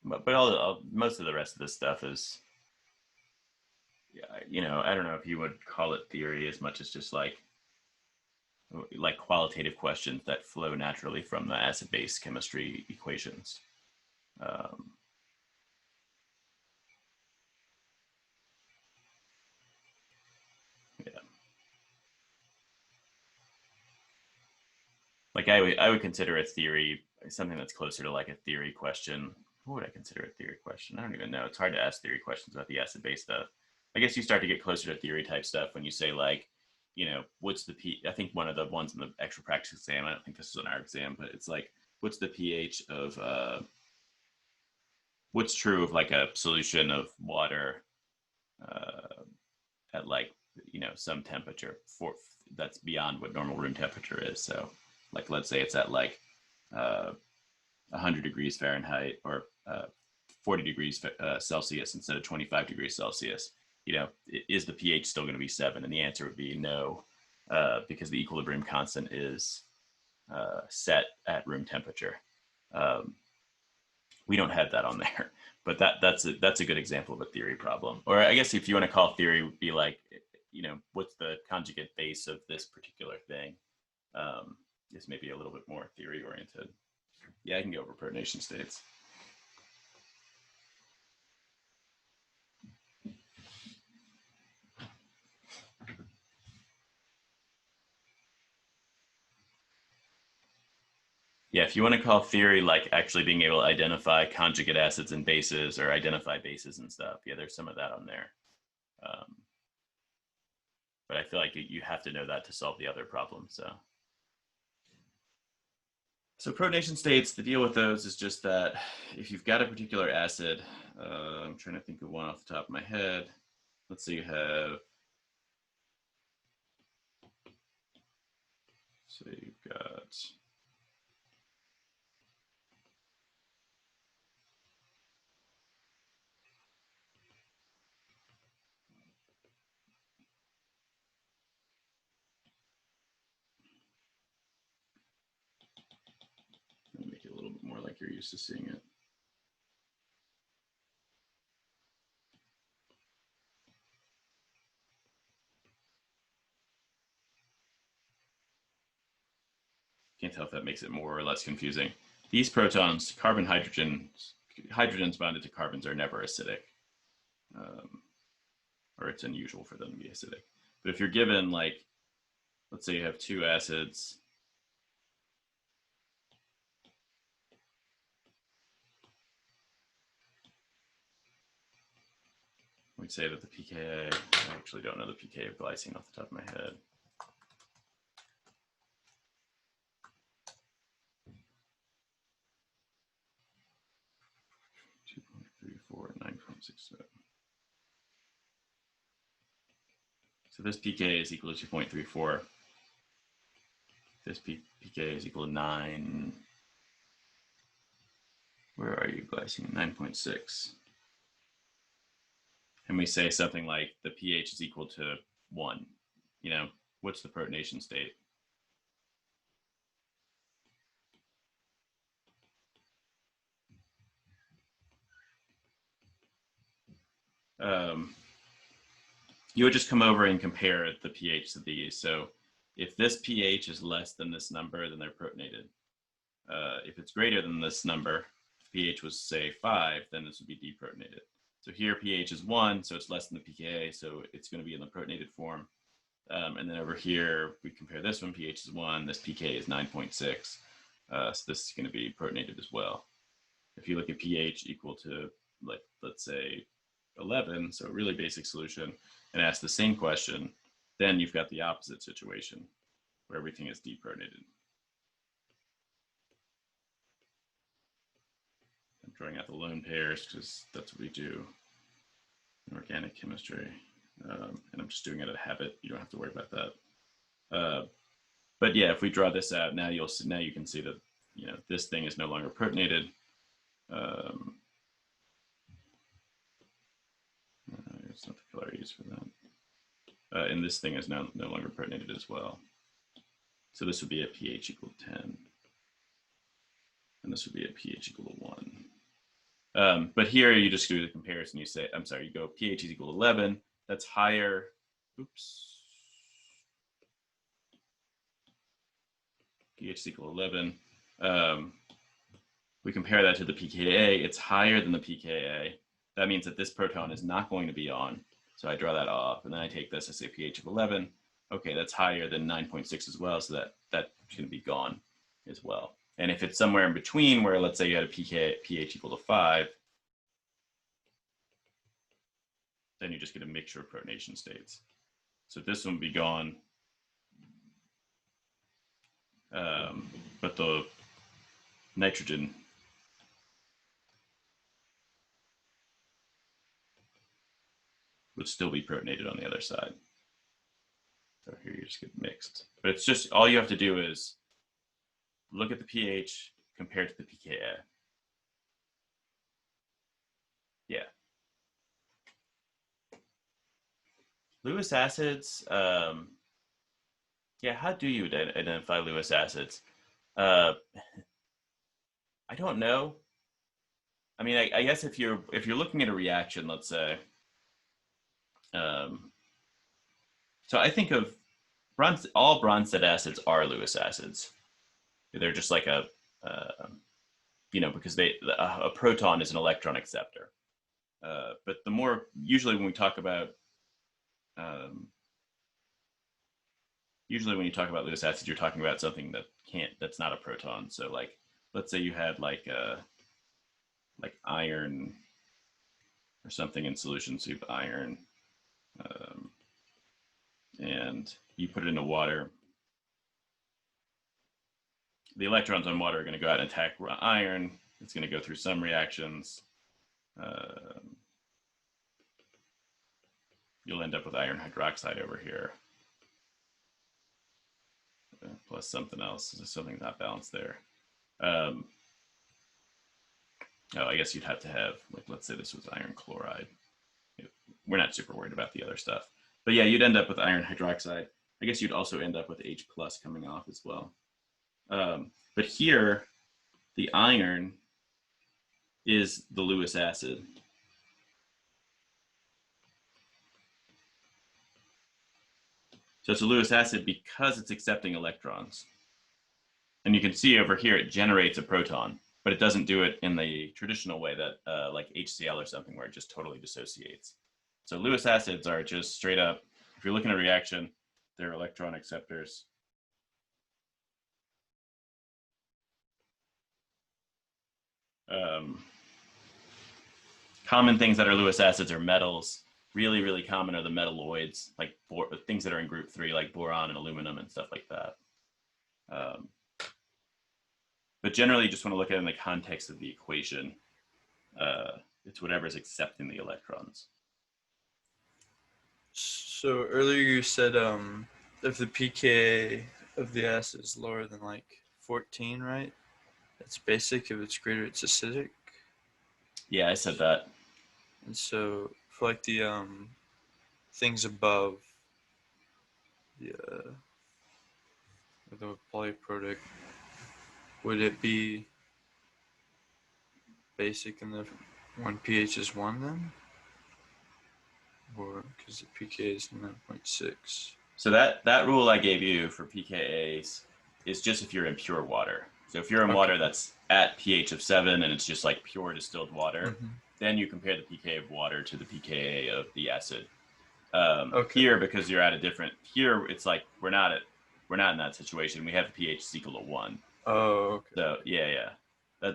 [SPEAKER 1] but most of the rest of this stuff is, I don't know if you would call it theory as much as just like qualitative questions that flow naturally from the acid-base chemistry equations. Um, yeah, like I would consider a theory something that's closer to like a theory question. What would I consider a theory question? I don't even know. It's hard to ask theory questions about the acid-base stuff. I guess you start to get closer to theory type stuff when you say like, what's the I think one of the ones in the extra practice exam. I don't think this is on our exam, but it's like, what's the pH of what's true of like a solution of water uh, at like some temperature for that's beyond what normal room temperature is. So like let's say it's at like uh, 100 degrees Fahrenheit or 40 degrees Celsius instead of 25 degrees Celsius. Is the pH still going to be 7? And the answer would be no, because the equilibrium constant is set at room temperature. Um, we don't have that on there, but that's a good example of a theory problem. Or I guess if you want to call theory, would be like, what's the conjugate base of this particular thing? This may be a little bit more theory oriented. Yeah, I can go over protonation states. Yeah, if you want to call theory like actually being able to identify conjugate acids and bases or identify bases and stuff, yeah, there's some of that on there. Um, but I feel like you have to know that to solve the other problem. So protonation states, the deal with those is just that if you've got a particular acid, I'm trying to think of one off the top of my head. Let's say you have, so you've got, let me make it a little bit more like you're used to seeing it. Can't tell if that makes it more or less confusing. These protons, hydrogens bonded to carbons are never acidic, or it's unusual for them to be acidic. But if you're given like, let's say you have two acids, we'd say that the pKa, I actually don't know the pKa of glycine off the top of my head. So this pK is equal to 2.34. This pK is equal to 9. Where are you, glycine? 9.6. And we say something like the pH is equal to 1. What's the protonation state? you would just come over and compare the pH of these. So if this pH is less than this number, then they're protonated. If it's greater than this number, if pH was say 5, then this would be deprotonated. So here pH is 1, so it's less than the pKa, so it's going to be in the protonated form. And then over here, we compare this one, pH is 1, this pKa is 9.6. So this is going to be protonated as well. If you look at pH equal to, like, let's say 11, so a really basic solution, and ask the same question, then you've got the opposite situation where everything is deprotonated. I'm drawing out the lone pairs because that's what we do in organic chemistry. And I'm just doing it out of habit. You don't have to worry about that. But yeah, if we draw this out, now you can see that, you know, this thing is no longer protonated. It's not the color I use for that. And this thing is no longer protonated as well. So this would be at pH equal to 10. And this would be at pH equal to 1. But here you just do the comparison. You say, I'm sorry, you go pH is equal to 11. That's higher. Oops. pH is equal to 11. We compare that to the pKa. It's higher than the pKa. That means that this proton is not going to be on. So I draw that off, and then I take this, I say pH of 11. Okay, that's higher than 9.6 as well, so that's going to be gone as well. And if it's somewhere in between, where let's say you had a pH equal to 5, then you just get a mixture of protonation states. So this one would be gone, but the nitrogen would still be protonated on the other side. So here you just get mixed. But it's just, all you have to do is look at the pH compared to the pKa. Yeah. Lewis acids, yeah, how do you identify Lewis acids? I don't know. I mean, I guess if you're looking at a reaction, let's say, so I think of all Bronsted acids are Lewis acids. They're just like a, you know, because a proton is an electron acceptor. But the more, usually when we talk about, usually when you talk about Lewis acids, you're talking about something that's not a proton. So like, let's say you had like iron or something in solution. So you have iron, and you put it into water. The electrons on water are going to go out and attack iron. It's going to go through some reactions. You'll end up with iron hydroxide over here, plus something else. There's something not balanced there. Oh, I guess you'd have to have, like, let's say this was iron chloride. We're not super worried about the other stuff. But yeah, you'd end up with iron hydroxide. I guess you'd also end up with H plus coming off as well. But here, the iron is the Lewis acid. So it's a Lewis acid because it's accepting electrons. And you can see over here, it generates a proton, but it doesn't do it in the traditional way that like HCl or something, where it just totally dissociates. So Lewis acids are just straight up, if you're looking at a reaction, they're electron acceptors. Common things that are Lewis acids are metals. Really, really common are the metalloids, like things that are in group 3, like boron and aluminum and stuff like that. But generally, you just want to look at it in the context of the equation. It's whatever's accepting the electrons.
[SPEAKER 2] So earlier you said if the pKa of the acid is lower than like 14, right? It's basic. If it's greater, it's acidic.
[SPEAKER 1] Yeah, I said that.
[SPEAKER 2] And so for like the things above the polyprotic, would it be basic in the when pH is 1 then? or because the pK is 9.6.
[SPEAKER 1] So that rule I gave you for pKa's is just if you're in pure water. So if you're in
[SPEAKER 2] Okay.
[SPEAKER 1] water that's at pH of 7 and it's just like pure distilled water,
[SPEAKER 2] Mm-hmm.
[SPEAKER 1] then you compare the pK of water to the pKa of the acid.
[SPEAKER 2] Okay.
[SPEAKER 1] Here, because you're at a different here, it's like we're not in that situation. We have the pH is equal to 1.
[SPEAKER 2] Oh, okay.
[SPEAKER 1] So yeah.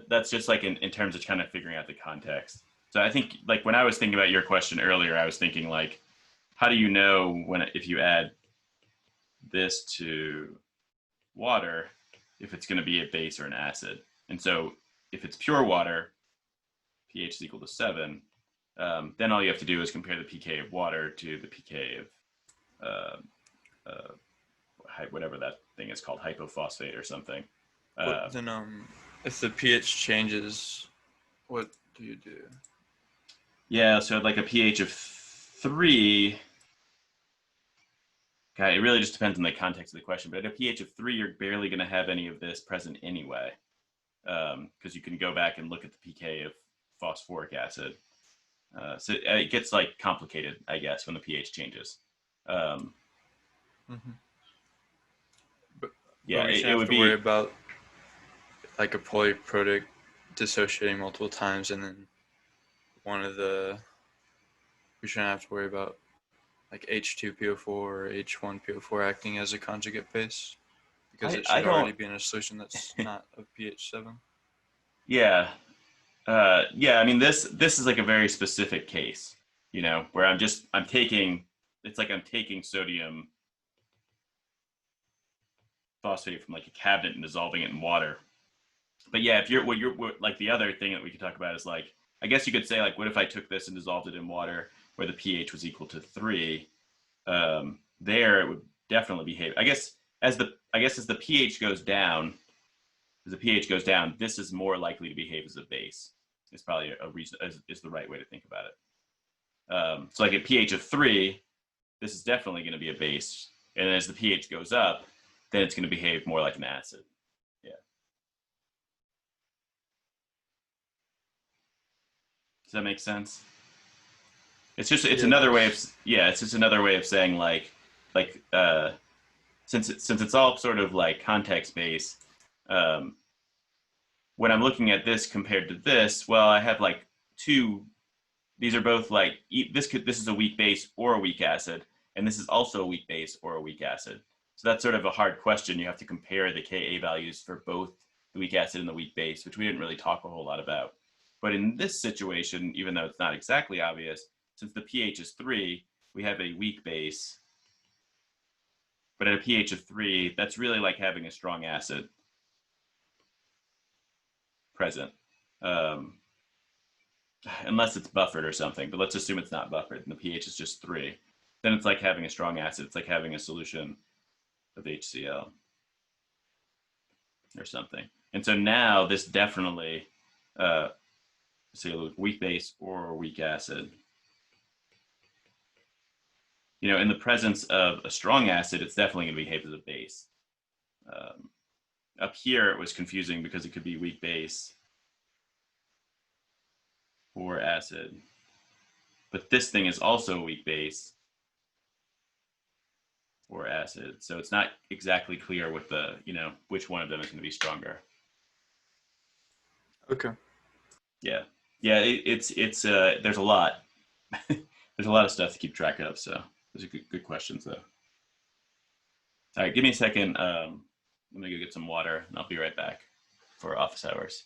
[SPEAKER 1] That's just like in terms of kind of figuring out the context. So I think like when I was thinking about your question earlier, I was thinking like, how do you know when if you add this to water if it's going to be a base or an acid? And so if it's pure water, pH is equal to 7, then all you have to do is compare the pK of water to the pK of uh, whatever that thing is called, hypophosphate or something.
[SPEAKER 2] What
[SPEAKER 1] Uh,
[SPEAKER 2] then? If the pH changes, what do you do?
[SPEAKER 1] yeah, so like a pH of 3, God, it really just depends on the context of the question. But at a pH of 3, you're barely going to have any of this present anyway, because you can go back and look at the pK of phosphoric acid. So it gets like complicated, I guess, when the pH changes. Um,
[SPEAKER 2] Mm-hmm. But
[SPEAKER 1] yeah,
[SPEAKER 2] we shouldn't
[SPEAKER 1] it
[SPEAKER 2] have
[SPEAKER 1] would
[SPEAKER 2] to worry
[SPEAKER 1] be.
[SPEAKER 2] about like a polyproduct dissociating multiple times, and then one of the we shouldn't have to worry about like H2PO4 or H1PO4 acting as a conjugate base because it
[SPEAKER 1] I
[SPEAKER 2] should already
[SPEAKER 1] don't.
[SPEAKER 2] be in a solution that's not of pH 7.
[SPEAKER 1] Yeah, yeah. I mean, this is like a very specific case, where I'm taking. It's like I'm taking sodium phosphate from like a cabinet and dissolving it in water. But yeah, if you're like the other thing that we could talk about is like, I guess you could say like, what if I took this and dissolved it in water where the pH was equal to 3? There it would definitely behave. I guess as the pH goes down, this is more likely to behave as a base. It's probably a reason is the right way to think about it. So like at pH of 3, this is definitely going to be a base, and as the pH goes up, then it's going to behave more like an acid. Yeah. Does that make sense? It's
[SPEAKER 2] Yeah,
[SPEAKER 1] another way of
[SPEAKER 2] that's
[SPEAKER 1] it's just another way of saying like since it's all sort of like context based. Um, when I'm looking at this compared to this, well, I have like two. These are both like this is a weak base or a weak acid, and this is also a weak base or a weak acid. So that's sort of a hard question. You have to compare the Ka values for both the weak acid and the weak base, which we didn't really talk a whole lot about. But in this situation, even though it's not exactly obvious, since the pH is 3, we have a weak base. But at a pH of 3, that's really like having a strong acid present. Um, unless it's buffered or something, but let's assume it's not buffered and the pH is just 3. Then it's like having a strong acid. It's like having a solution of HCl or something. And so now this definitely, say, a weak base or a weak acid. In the presence of a strong acid, it's definitely going to behave as a base. Um, Up here, it was confusing because it could be weak base or acid. But this thing is also a weak base or acid. So it's not exactly clear what which one of them is going to be stronger.
[SPEAKER 2] okay.
[SPEAKER 1] Yeah. Yeah, it's there's a lot. There's a lot of stuff to keep track of, so those are good questions though. All right, give me a second. I'm gonna go get some water and I'll be right back for office hours.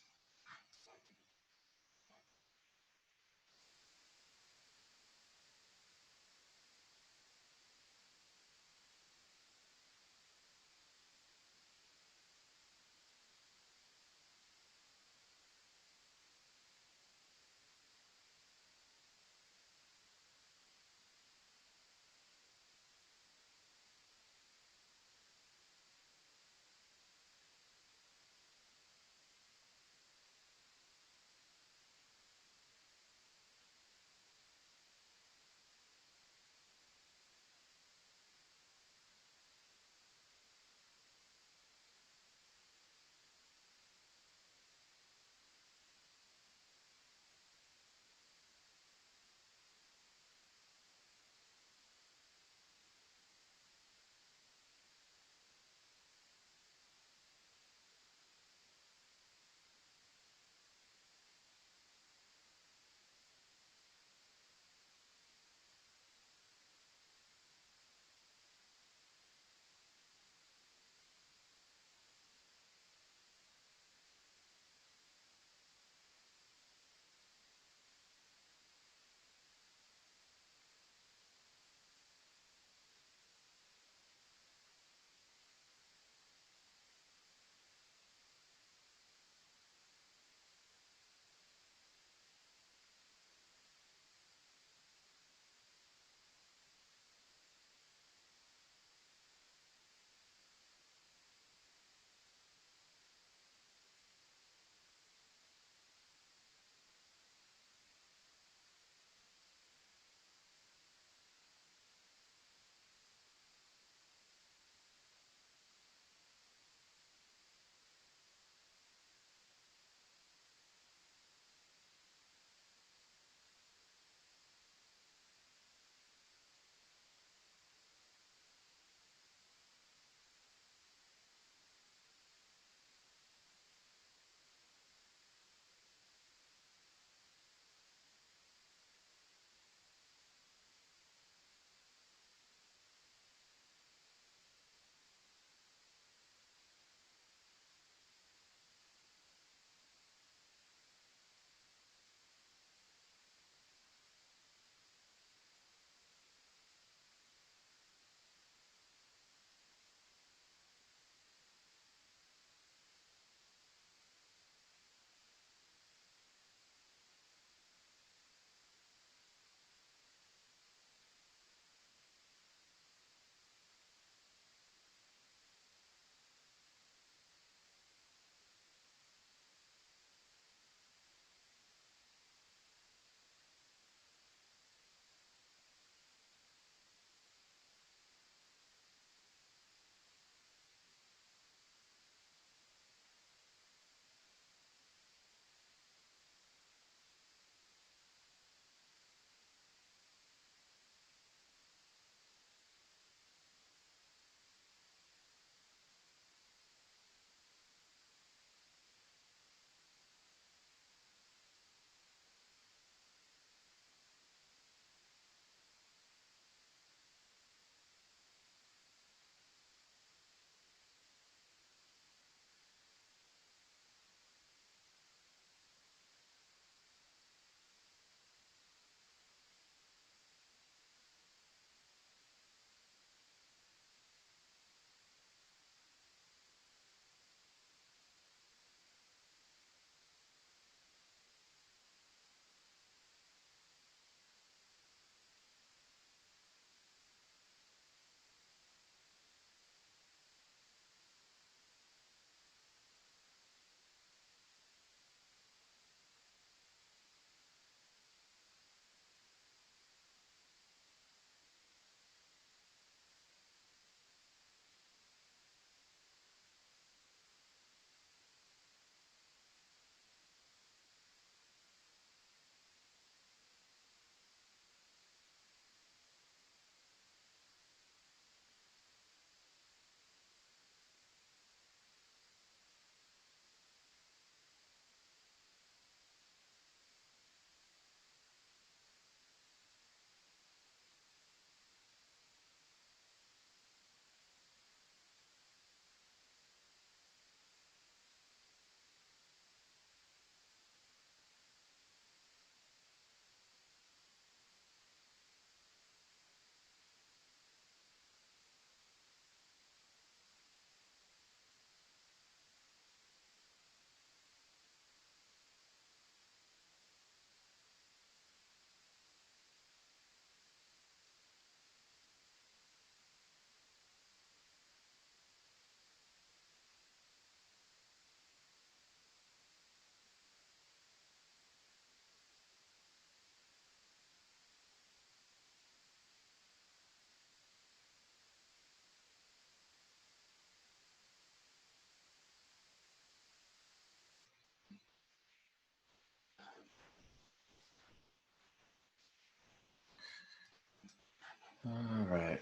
[SPEAKER 1] All right.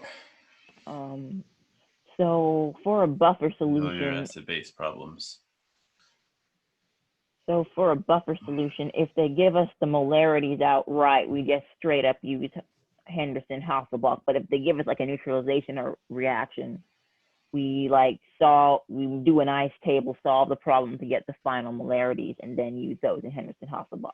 [SPEAKER 3] So for a buffer
[SPEAKER 1] Familiar
[SPEAKER 3] solution,
[SPEAKER 1] acid-base problems.
[SPEAKER 3] if they give us the molarities outright, we just straight up use Henderson-Hasselbalch. But if they give us like a neutralization or reaction, we do an ice table, solve the problem to get the final molarities, and then use those in Henderson-Hasselbalch.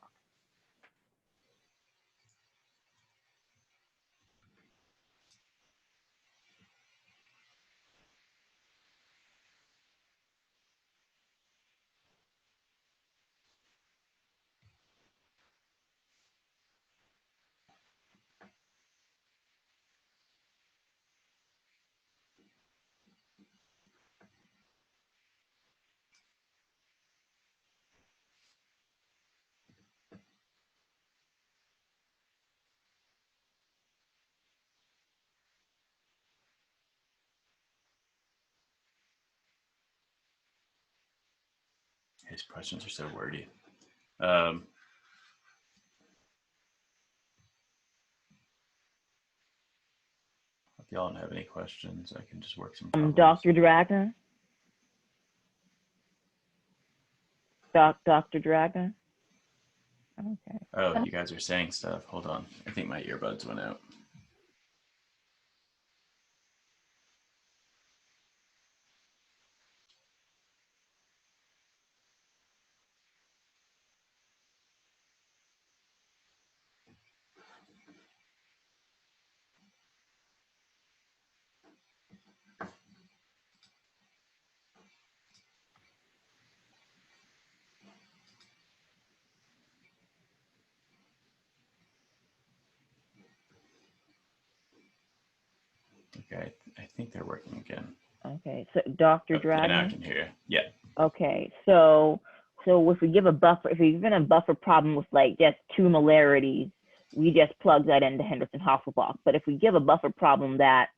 [SPEAKER 1] His questions are so wordy. If y'all don't have any questions, I can just work some problems.
[SPEAKER 3] Dr. Dragna? Dr. Dragna? Okay.
[SPEAKER 1] Oh, you guys are saying stuff. Hold on. I think my earbuds went out. Okay, I think they're working again.
[SPEAKER 3] Okay, so Dr.
[SPEAKER 1] Yeah, now I
[SPEAKER 3] Dragna?
[SPEAKER 1] can hear you. Yeah.
[SPEAKER 3] Okay, so if we give a buffer, if we're given a buffer problem with like just two molarities, we just plug that into Henderson-Hasselbalch. But if we give a buffer problem that's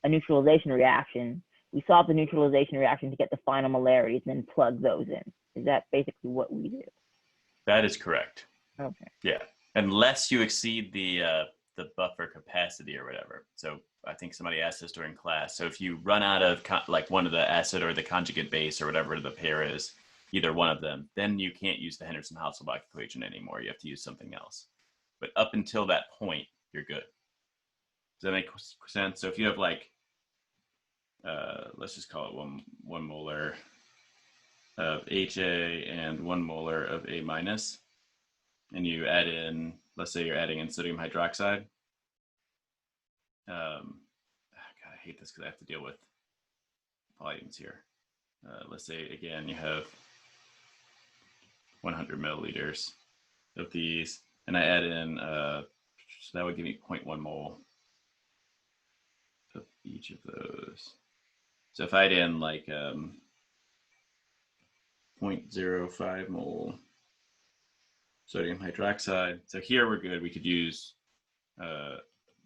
[SPEAKER 3] a neutralization reaction, we solve the neutralization reaction to get the final molarities and then plug those in. Is that basically what we do?
[SPEAKER 1] That is correct.
[SPEAKER 3] Okay.
[SPEAKER 1] Yeah, unless you exceed the buffer capacity or whatever. So I think somebody asked this during class. So if you run out of like one of the acid or the conjugate base or whatever the pair is, either one of them, then you can't use the Henderson-Hasselbalch equation anymore. You have to use something else. But up until that point, you're good. Does that make sense? So if you have like, let's just call it one molar of HA and 1 molar of A minus, and you add in, let's say you're adding in sodium hydroxide. God, I hate this because I have to deal with volumes here. Let's say, again, you have 100 milliliters of these, and I add in, so that would give me 0.1 mole of each of those. So if I add in like 0.05 mole sodium hydroxide, so here we're good. We could use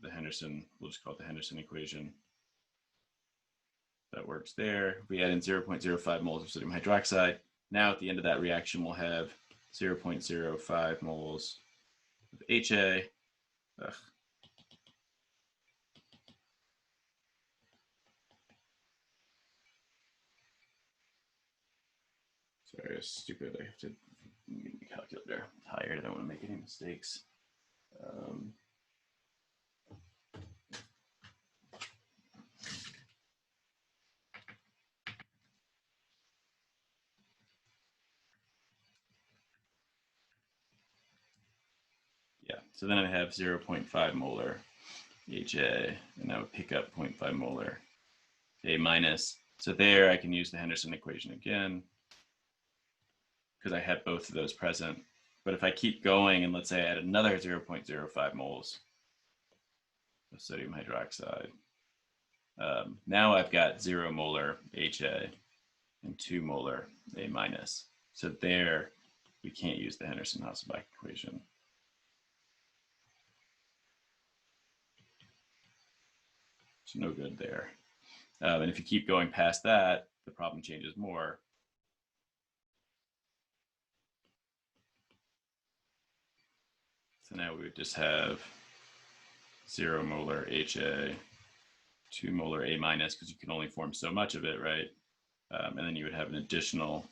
[SPEAKER 1] the Henderson, we'll just call it the Henderson equation. That works there. We add in 0.05 moles of sodium hydroxide. Now at the end of that reaction, we'll have 0.05 moles of HA. Ugh. Sorry, it's stupid. I have to get the calculator. I'm tired. I don't want to make any mistakes. Yeah, so then I have 0.5 molar HA, and I would pick up 0.5 molar A minus. So there I can use the Henderson equation again because I had both of those present. But if I keep going and let's say I add another 0.05 moles of sodium hydroxide, now I've got 0 molar HA and 2 molar A minus. So there we can't use the Henderson-Hasselbalch equation. It's no good there. And if you keep going past that, the problem changes more. So now we would just have 0 molar HA, 2 molar A minus, because you can only form so much of it, right? And then you would have an additional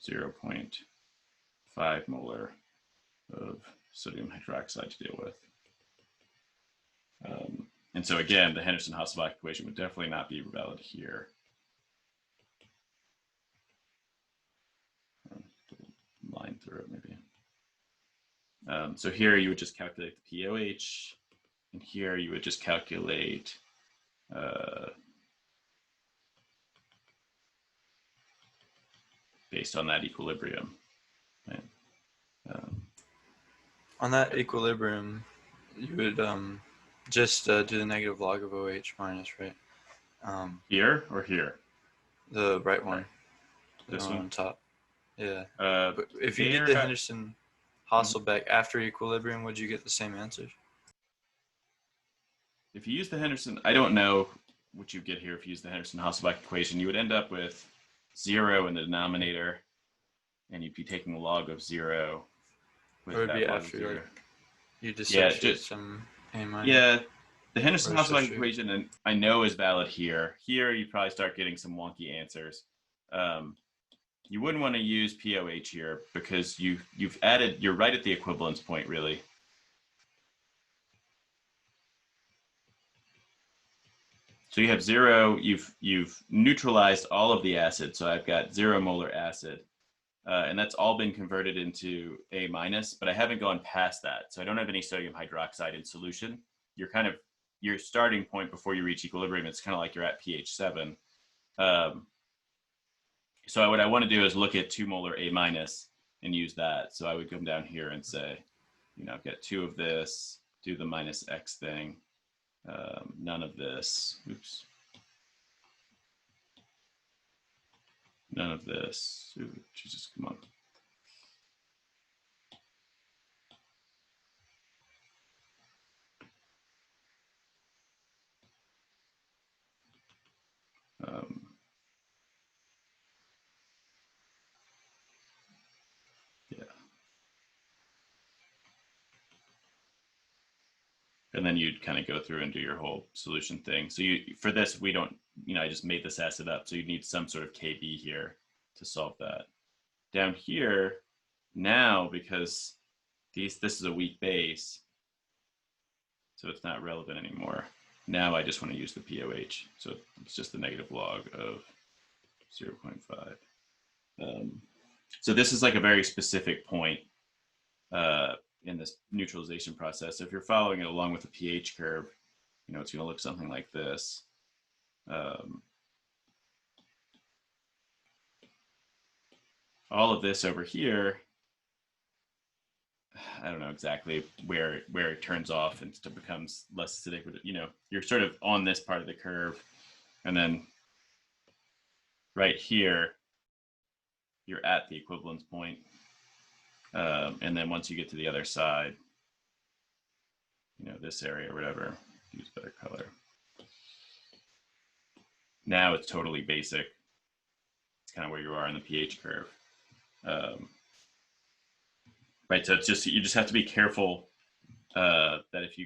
[SPEAKER 1] 0.5 molar of sodium hydroxide to deal with. And so again, the Henderson-Hasselbalch equation would definitely not be valid here. Line through it maybe. So here you would just calculate the POH, and here you would just calculate based on that equilibrium. Right?
[SPEAKER 2] On that equilibrium, you would just do the negative log of OH minus, right?
[SPEAKER 1] Here or here?
[SPEAKER 2] The right one.
[SPEAKER 1] This
[SPEAKER 2] one
[SPEAKER 1] one
[SPEAKER 2] on top. Yeah.
[SPEAKER 1] But
[SPEAKER 2] if you did the Henderson-Hasselbalch after equilibrium, would you get the same answer?
[SPEAKER 1] If you use the Henderson, I don't know what you get here if you use the Henderson-Hasselbalch equation. You would end up with 0 in the denominator, and you'd be taking the log of 0.
[SPEAKER 2] With it would be after you dissociate some A minus.
[SPEAKER 1] Yeah, the Henderson-Hasselbalch equation, and I know is valid here. Here, you probably start getting some wonky answers. You wouldn't want to use POH here because you've added, you're right at the equivalence point, really. So you have 0, you've neutralized all of the acid. So I've got 0 molar acid, and that's all been converted into A minus, but I haven't gone past that. So I don't have any sodium hydroxide in solution. You're kind of, your starting point before you reach equilibrium, it's kind of like you're at pH 7. So what I want to do is look at 2 molar A minus and use that. So I would come down here and say, I've got 2 of this, do the minus X thing, none of this, oops. None of this, ooh, Jesus, come on. Yeah. And then you'd kind of go through and do your whole solution thing. So for this, we don't, I just made this acid up. So you need some sort of KB here to solve that. Down here, now, because this is a weak base, so it's not relevant anymore. Now I just want to use the POH. So it's just the negative log of 0.5. So this is like a very specific point in this neutralization process. So if you're following it along with the pH curve, it's going to look something like this. All of this over here, I don't know exactly where it turns off and it becomes less acidic, but you're sort of on this part of the curve, and then right here, you're at the equivalence point. And then once you get to the other side, this area or whatever, use better color. Now it's totally basic. It's kind of where you are in the pH curve. Right, so it's just, you just have to be careful that if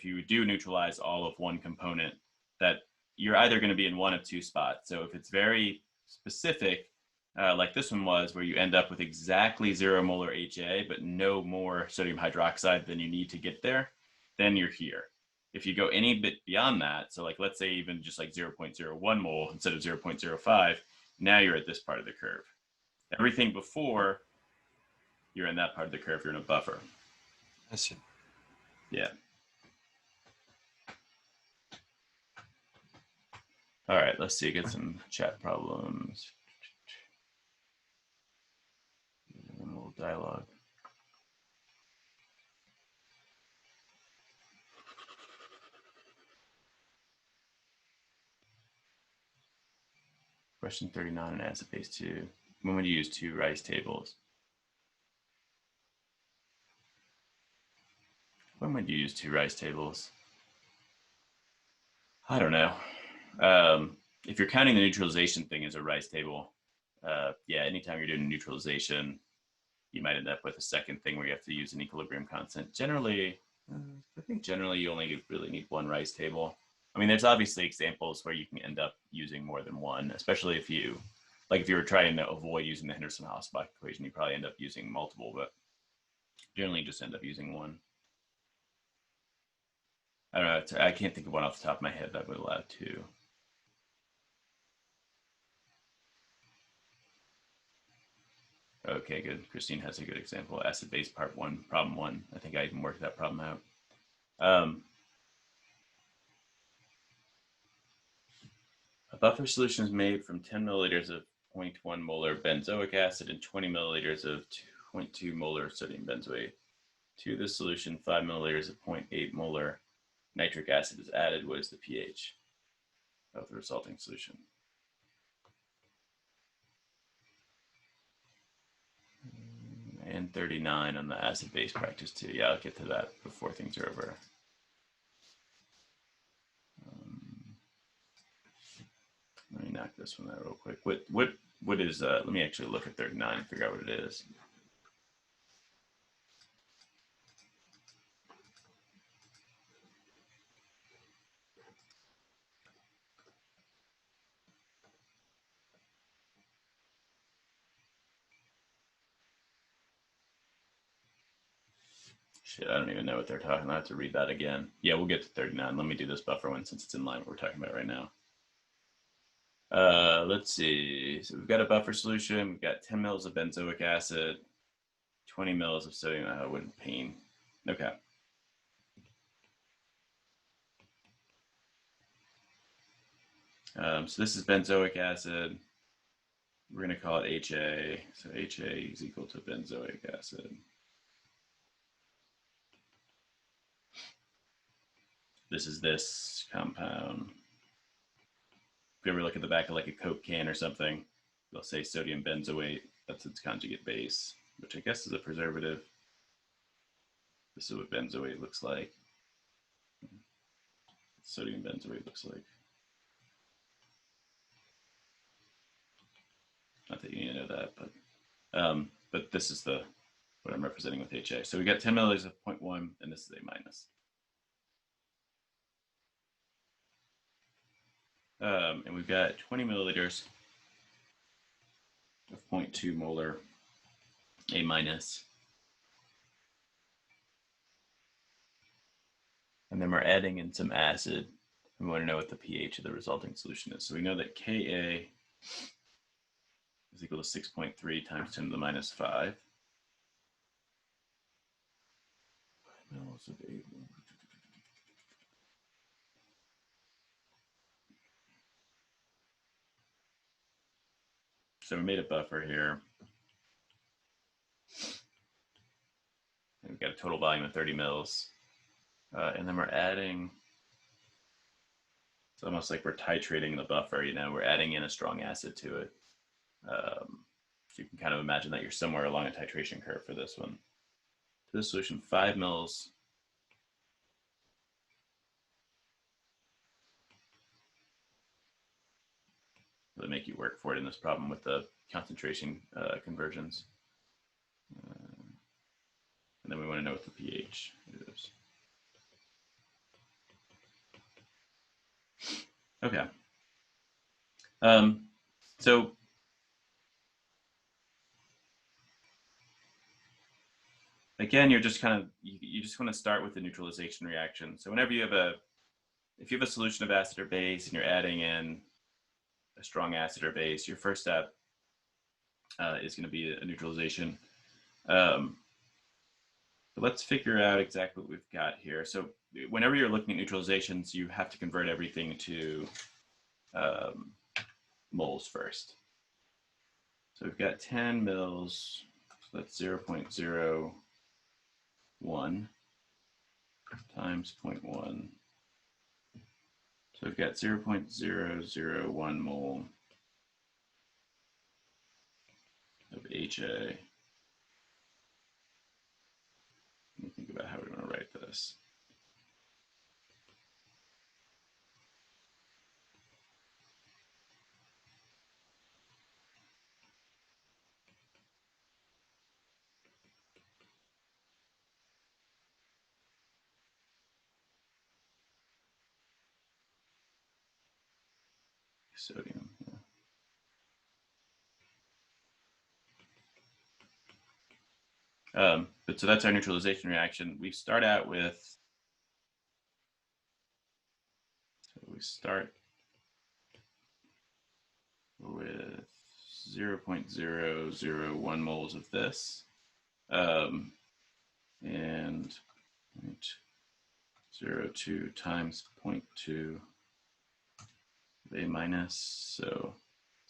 [SPEAKER 1] you do neutralize all of one component, that you're either going to be in one of two spots. So if it's very specific, like this one was, where you end up with exactly 0 molar HA, but no more sodium hydroxide than you need to get there, then you're here. If you go any bit beyond that, so like let's say even just like 0.01 mole instead of 0.05, now you're at this part of the curve. Everything before, you're in that part of the curve, you're in a buffer.
[SPEAKER 2] I see.
[SPEAKER 1] Yeah. All right, let's see, get some chat problems. A little dialogue. Question 39 in acid phase 2. When would you use 2 Rice tables? When would you use 2 Rice tables? I don't know. If you're counting the neutralization thing as a Rice table, yeah, anytime you're doing neutralization, you might end up with a second thing where you have to use an equilibrium constant. Generally, I think generally you only really need one rice table. I mean, there's obviously examples where you can end up using more than one, especially if you were trying to avoid using the Henderson-Hausbach equation, you probably end up using multiple, but generally just end up using one. I don't know. I can't think of one off the top of my head that would allow two. Okay, good. Christine has a good example. Acid base part one, problem one. I think I even worked that problem out. A buffer solution is made from 10 milliliters of 0.1 molar benzoic acid and 20 milliliters of 0.2 molar sodium benzoate. To this solution, 5 milliliters of 0.8 molar nitric acid is added. What is the pH of the resulting solution? And 39 on the acid base practice too. Yeah, I'll get to that before things are over. Let me knock this one out real quick. What is let me actually look at 39 and figure out what it is. Shit, I don't even know what they're talking about. I have to read that again. Yeah, we'll get to 39. Let me do this buffer one since it's in line with what we're talking about right now. Let's see. So we've got a buffer solution. We've got 10 mils of benzoic acid, 20 mils of sodium. I wouldn't pain. Okay. So this is benzoic acid. We're going to call it HA. So HA is equal to benzoic acid. This is this compound. If you ever look at the back of like a Coke can or something, they'll say sodium benzoate. That's its conjugate base, which I guess is a preservative. This is what benzoate looks like. Sodium benzoate looks like. Not that you need to know that, but this is what I'm representing with HA. So we got 10 milliliters of 0.1, and this is A minus. And we've got 20 milliliters of 0.2 molar A minus. And then we're adding in some acid. We want to know what the pH of the resulting solution is. So we know that Ka is equal to 6.3 times 10 to the minus 5. So we made a buffer here. And we've got a total volume of 30 mils. And then we're adding, it's almost like we're titrating the buffer, you know, we're adding in a strong acid to it. So you can kind of imagine that you're somewhere along a titration curve for this one. To the solution, 5 mils. Really make you work for it in this problem with the concentration conversions. And then we want to know what the pH is. Okay. So again, you're just kind of, you just want to start with the neutralization reaction. So whenever you have if you have a solution of acid or base and you're adding in a strong acid or base, your first step is going to be a neutralization. But let's figure out exactly what we've got here. So whenever you're looking at neutralizations, you have to convert everything to moles first. So we've got 10 mils, so that's 0.01 times 0.1. So we've got 0.001 mole of HA. Let me think about how we want to write this. sodium. Yeah. But so that's our neutralization reaction. We start out with, so we start with 0.001 moles of this, and 0.02 times 0.2 A minus, so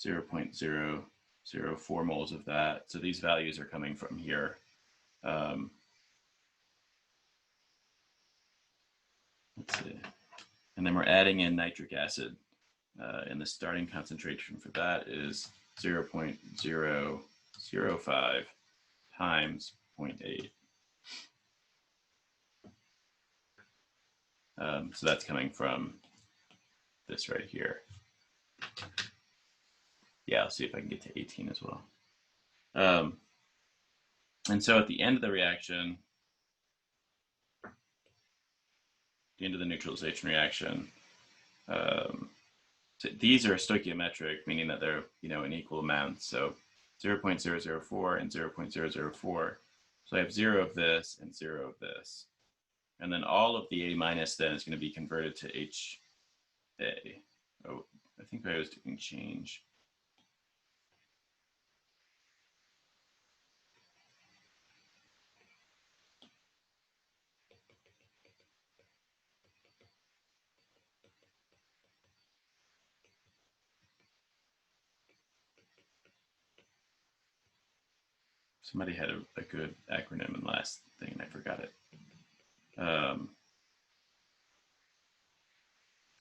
[SPEAKER 1] 0.004 moles of that. So these values are coming from here. Let's see. And then we're adding in nitric acid. And the starting concentration for that is 0.005 times 0.8. So that's coming from this right here. Yeah, I'll see if I can get to 18 as well. And so at the end of the reaction, the end of the neutralization reaction, so these are stoichiometric, meaning that they're in equal amounts. So 0.004 and 0.004. So I have 0 of this and 0 of this. And then all of the A minus then is going to be converted to HA. Oh, I think I was doing change. Somebody had a good acronym in the last thing and I forgot it.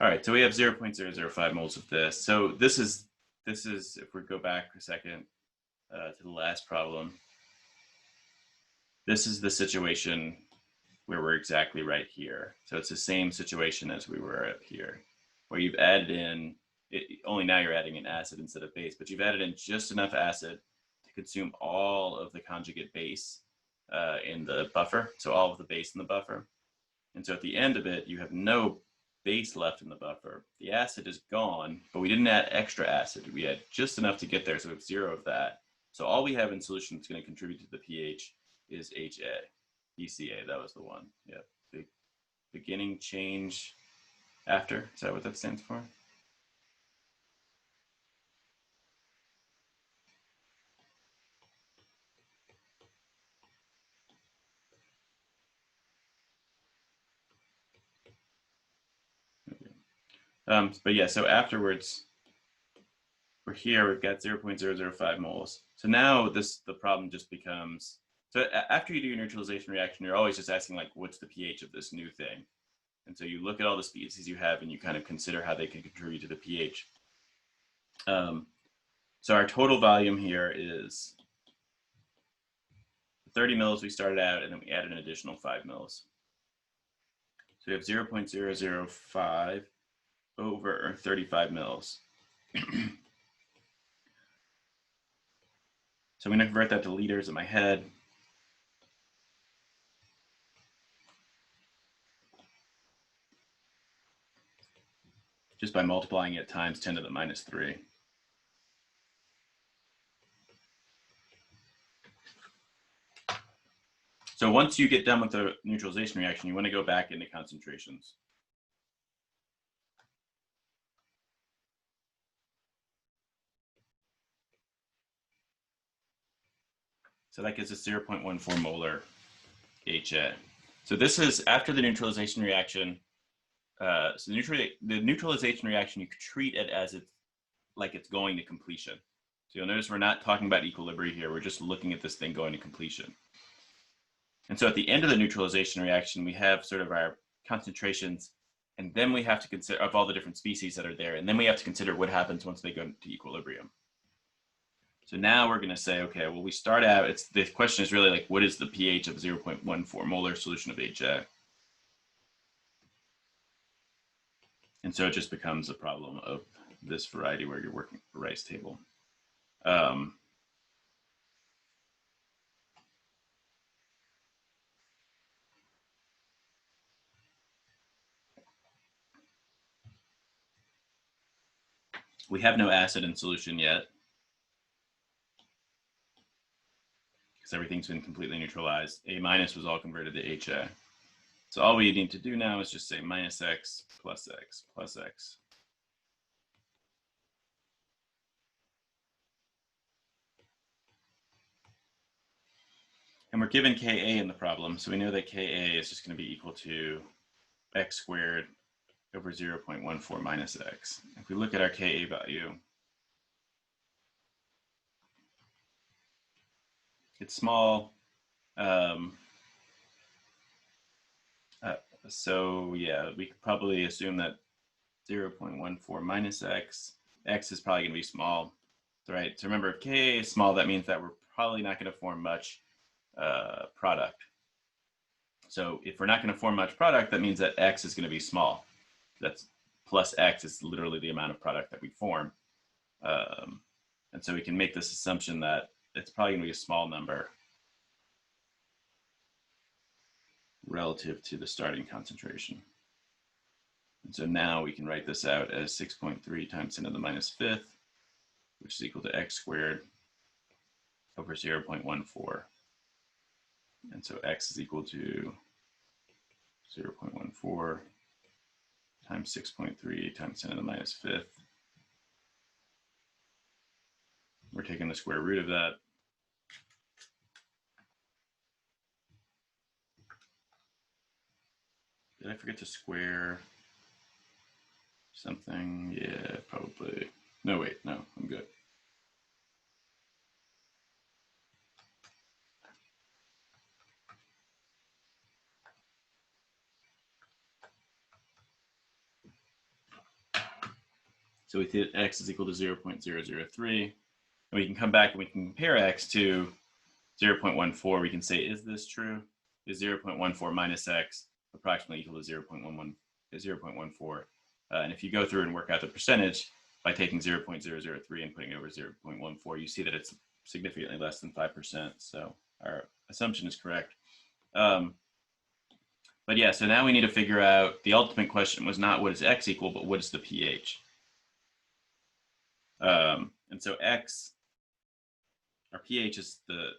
[SPEAKER 1] All right, so we have 0.005 moles of this. So this is, if we go back a second to the last problem, this is the situation where we're exactly right here. So it's the same situation as we were up here, where you've added in, only now you're adding in acid instead of base, but you've added in just enough acid to consume all of the conjugate base in the buffer, so all of the base in the buffer. And so at the end of it, you have no base left in the buffer. The acid is gone, but we didn't add extra acid. We had just enough to get there, so we have 0 of that. So all we have in solution that's going to contribute to the pH is HA. ECA, that was the one. Yeah, beginning, change, after. Is that what that stands for? But yeah, so afterwards, we're here, we've got 0.005 moles. So now the problem just becomes, so after you do your neutralization reaction, you're always just asking like, what's the pH of this new thing? And so you look at all the species you have and you kind of consider how they can contribute to the pH. So our total volume here is 30 mils we started out, and then we added an additional 5 mils. So we have 0.005 over 35 mils. So I'm going to convert that to liters in my head. Just by multiplying it times 10 to the minus 3. So once you get done with the neutralization reaction, you want to go back into concentrations. So that gives us 0.14 molar HA. So this is after the neutralization reaction. So the neutralization reaction, you could treat it as like it's going to completion. So you'll notice we're not talking about equilibrium here. We're just looking at this thing going to completion. And so at the end of the neutralization reaction, we have sort of our concentrations, and then we have to consider of all the different species that are there, and then we have to consider what happens once they go to equilibrium. So now we're going to say, okay, well, we start out, the question is really like, what is the pH of 0.14 molar solution of HA? And so it just becomes a problem of this variety where you're working with a rice table. We have no acid in solution yet, because everything's been completely neutralized. A minus was all converted to HA. So all we need to do now is just say minus x plus x plus x. And we're given Ka in the problem, so we know that Ka is just going to be equal to x squared over 0.14 minus x. If we look at our Ka value, it's small. So yeah, we could probably assume that 0.14 minus x is probably going to be small, right? So remember, if Ka is small, that means that we're probably not going to form much product. So if we're not going to form much product, that means that x is going to be small. That's plus x is literally the amount of product that we form. And so we can make this assumption that it's probably going to be a small number relative to the starting concentration. And so now we can write this out as 6.3 times 10 to the minus fifth, which is equal to x squared over 0.14. And so x is equal to 0.14 times 6.3 times 10 to the minus fifth. We're taking the square root of that. Did I forget to square something? Yeah, probably. No, wait, no, I'm good. So we did x is equal to 0.003. And we can come back and we can compare x to 0.14. We can say, is this true? Is 0.14 minus x approximately equal to 0.14? And if you go through and work out the percentage by taking 0.003 and putting it over 0.14, you see that it's significantly less than 5%. So our assumption is correct. But yeah, so now we need to figure out, the ultimate question was not what is x equal, but what is the pH? And so x, our pH is the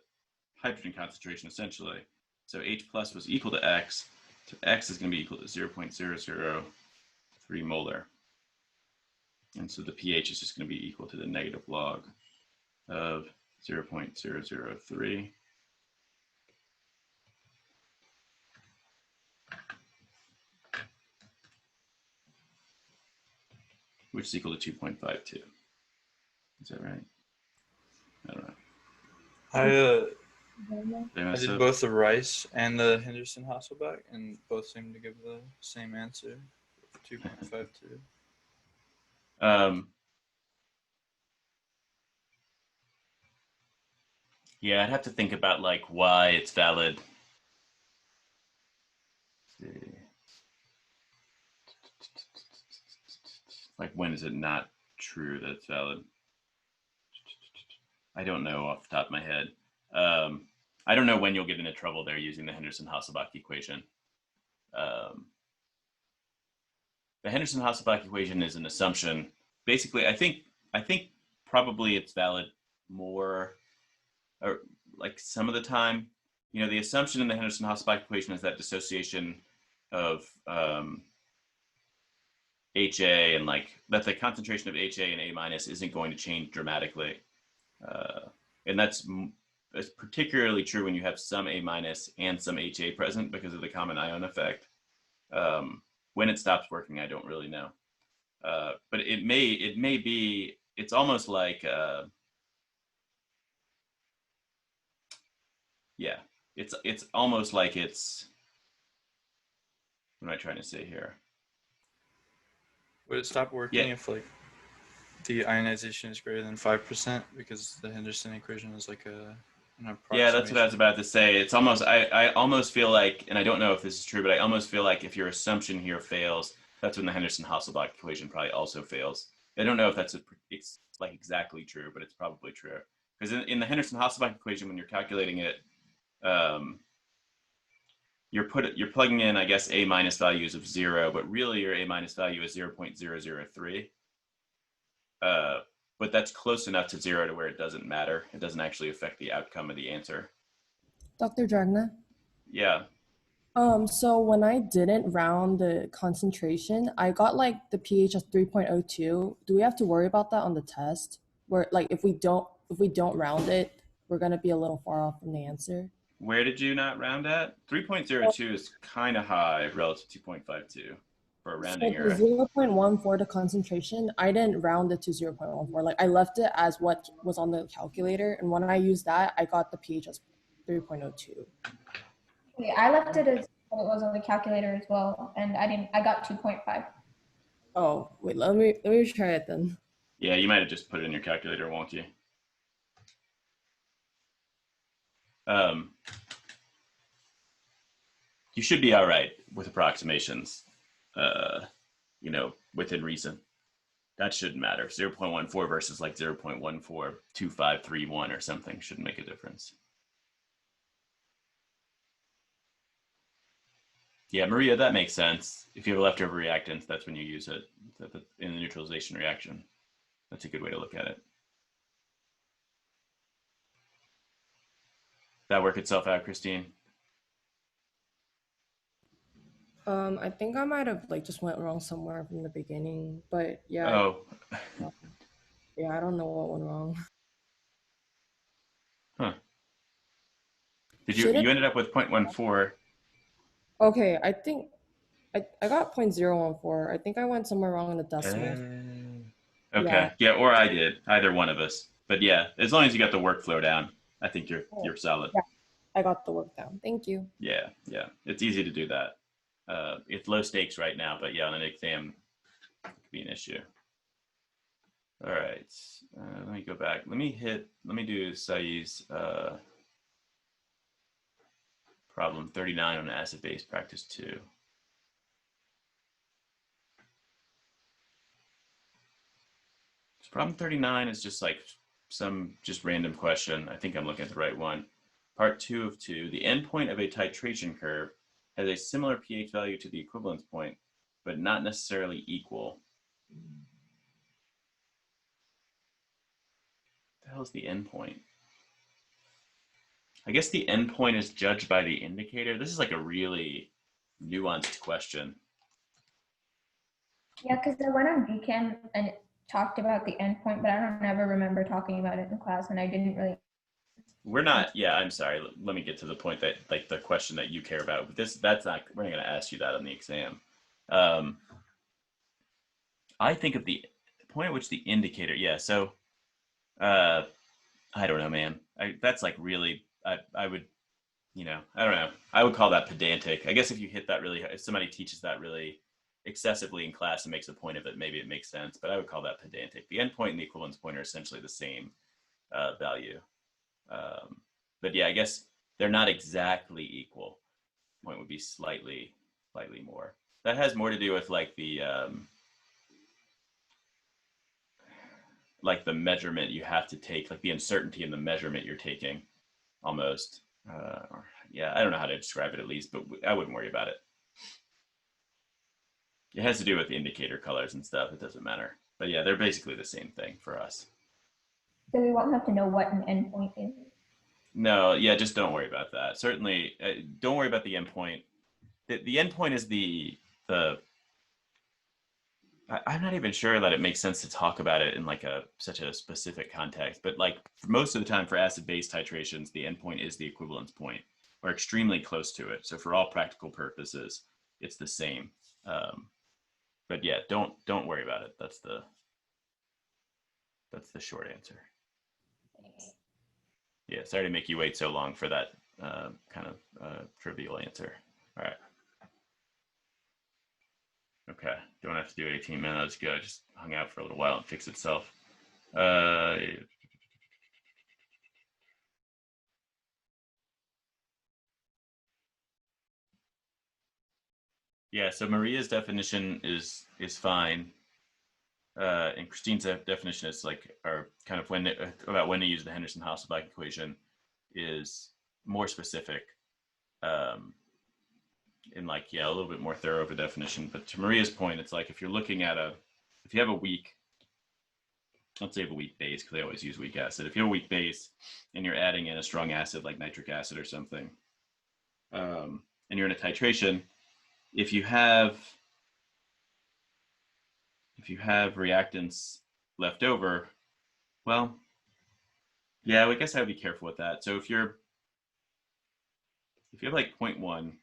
[SPEAKER 1] hydrogen concentration essentially. So H plus was equal to x, so x is going to be equal to 0.003 molar. And so the pH is just going to be equal to the negative log of 0.003. Which is equal to 2.52. Is that right? I don't know.
[SPEAKER 2] I did both the Rice and the Henderson-Hasselbalch, and both seem to give the same answer, 2.52.
[SPEAKER 1] Yeah, I'd have to think about like why it's valid. Let's see. Like when is it not true that it's valid? I don't know off the top of my head. I don't know when you'll get into trouble there using the Henderson-Hasselbalch equation. The Henderson-Hasselbalch equation is an assumption. Basically, I think probably it's valid more, or like some of the time. You know, the assumption in the Henderson-Hasselbalch equation is that dissociation of HA and like that the concentration of HA and A minus isn't going to change dramatically. And that's particularly true when you have some A minus and some HA present because of the common ion effect. When it stops working, I don't really know. But it may be, it's almost like, yeah, it's almost like it's, what am I trying to say here?
[SPEAKER 2] Would it stop working if like the ionization is greater than 5%, because the Henderson equation is like an approximation?
[SPEAKER 1] Yeah, that's what I was about to say. It's almost, I almost feel like, and I don't know if this is true, but I almost feel like if your assumption here fails, that's when the Henderson-Hasselbalch equation probably also fails. I don't know if it's like exactly true, but it's probably true. Because in the Henderson-Hasselbalch equation, when you're calculating it, you're plugging in, I guess, A minus values of 0, but really your A minus value is 0.003. but that's close enough to 0 to where it doesn't matter. It doesn't actually affect the outcome of the answer.
[SPEAKER 4] Dr. Dragna?
[SPEAKER 1] Yeah.
[SPEAKER 4] So when I didn't round the concentration, I got like the pH of 3.02. Do we have to worry about that on the test? Where like if we don't round it, we're gonna be a little far off from the answer.
[SPEAKER 1] Where did you not round at? 3.02 is kind of high relative to 2.52 for a rounding
[SPEAKER 4] So
[SPEAKER 1] error.
[SPEAKER 4] the 0.14, the concentration, I didn't round it to 0.14. Like I left it as what was on the calculator, and when I used that, I got the pH as 3.02.
[SPEAKER 5] Okay, I left it as what it was on the calculator as well, and I got 2.5.
[SPEAKER 4] Oh wait, let me try it then.
[SPEAKER 1] Yeah, you might have just put it in your calculator, won't you? You should be all right with approximations, within reason. That shouldn't matter. 0.14 versus like 0.142531 or something shouldn't make a difference. Yeah, Maria, that makes sense. If you have a leftover reactants, that's when you use it in the neutralization reaction. That's a good way to look at it. That work itself out, Christine?
[SPEAKER 4] I think I might have like just went wrong somewhere from the beginning, but yeah.
[SPEAKER 1] Oh.
[SPEAKER 4] Yeah, I don't know what went wrong.
[SPEAKER 1] Huh. You ended up with 0.14.
[SPEAKER 4] Okay, I think I got 0.014. I think I went somewhere wrong in the decimal.
[SPEAKER 1] Okay. Yeah, or I did. Either one of us. But yeah, as long as you got the workflow down, I think you're solid.
[SPEAKER 4] Yeah, I got the work down. Thank you.
[SPEAKER 1] Yeah. It's easy to do that. It's low stakes right now, but yeah, on an exam, it could be an issue. All right. Let me go back. Let me do Sai's problem 39 on acid-base practice 2. So problem 39 is just like some random question. I think I'm looking at the right one. Part 2 of 2. The endpoint of a titration curve has a similar pH value to the equivalence point, but not necessarily equal. What the hell is the endpoint? I guess the endpoint is judged by the indicator. This is like a really nuanced question.
[SPEAKER 5] Yeah, because I went on GChem and it talked about the endpoint, but I don't ever remember talking about it in class, and I didn't really.
[SPEAKER 1] We're not. Yeah, I'm sorry. Let me get to the point that like the question that you care about. But that's not. We're not going to ask you that on the exam. I think of the point at which the indicator. Yeah. So, I don't know, man. That's like really. I would. I don't know. I would call that pedantic. I guess if you hit that really, if somebody teaches that really excessively in class and makes a point of it, maybe it makes sense. But I would call that pedantic. The endpoint and the equivalence point are essentially the same value. But yeah, I guess they're not exactly equal. Point would be slightly more. That has more to do with like the measurement you have to take, like the uncertainty in the measurement you're taking, almost. Yeah, I don't know how to describe it at least, but I wouldn't worry about it. It has to do with the indicator colors and stuff. It doesn't matter. But yeah, they're basically the same thing for us.
[SPEAKER 5] So we won't have to know what an endpoint is.
[SPEAKER 1] No, yeah, just don't worry about that. Certainly, don't worry about the endpoint. The endpoint is I'm not even sure that it makes sense to talk about it in like such a specific context, but like for most of the time for acid-base titrations, the endpoint is the equivalence point or extremely close to it. So for all practical purposes, it's the same. But yeah, don't worry about it. That's the short answer.
[SPEAKER 5] Thanks.
[SPEAKER 1] Yeah, sorry to make you wait so long for that kind of trivial answer. All right. Okay, don't have to do 18 minutes. Go, just hung out for a little while and fix itself. Yeah, so Maria's definition is fine. And Christine's definition is like, or kind of about when to use the Henderson-Hasselbalch equation is more specific, in like, yeah, a little bit more thorough of a definition. But to Maria's point, it's like if you're looking at if you have a weak let's say you have a weak base, because they always use weak acid. If you have a weak base and you're adding in a strong acid like nitric acid or something, and you're in a titration, if you have reactants left over, well, yeah, I guess I would be careful with that. So if you have like 0.1,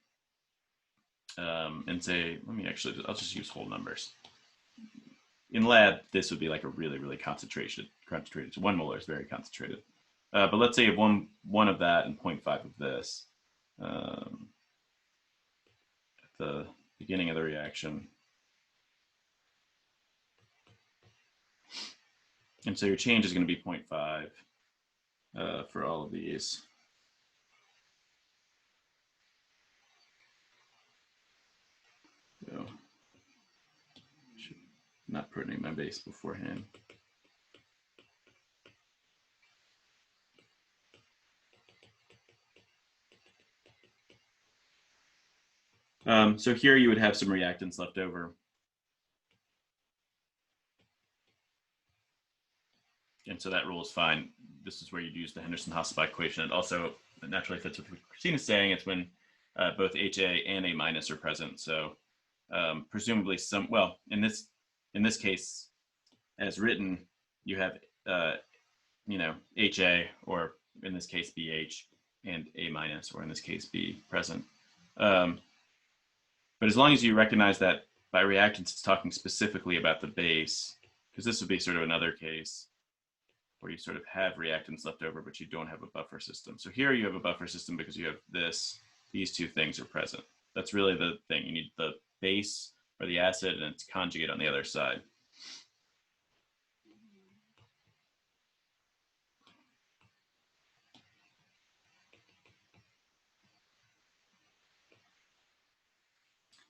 [SPEAKER 1] and say, I'll just use whole numbers. In lab, this would be like a really, really concentrated. So 1 molar is very concentrated. But let's say you have one of that and 0.5 of this at the beginning of the reaction. And so your change is going to be 0.5 for all of these. So, not printing my base beforehand. So here you would have some reactants left over. And so that rule is fine. This is where you'd use the Henderson-Hasselbalch equation. It also naturally fits with what Christina's saying. It's when both HA and A minus are present. So presumably in this case, as written, you have, HA, or in this case, BH, and A minus, or in this case, B present. But as long as you recognize that by reactants, it's talking specifically about the base, because this would be sort of another case where you sort of have reactants left over, but you don't have a buffer system. So here you have a buffer system because you have these two things are present. That's really the thing. You need the base or the acid and its conjugate on the other side.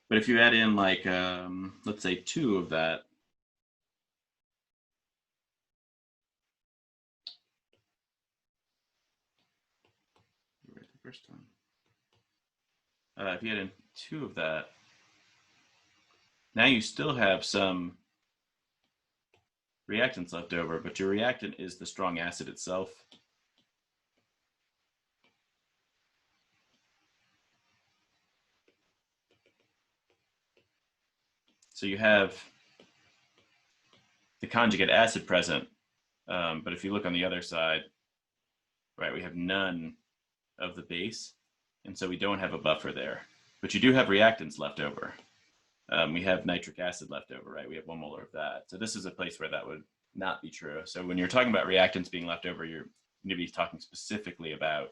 [SPEAKER 1] But if you add in like, let's say 2 of that, right the first time. If you add in 2 of that, now you still have some reactants left over, but your reactant is the strong acid itself. So you have the conjugate acid present, but if you look on the other side, right, we have none of the base, and so we don't have a buffer there. But you do have reactants left over. We have nitric acid left over, right? We have 1 molar of that. So this is a place where that would not be true. So when you're talking about reactants being left over, you're going to be talking specifically about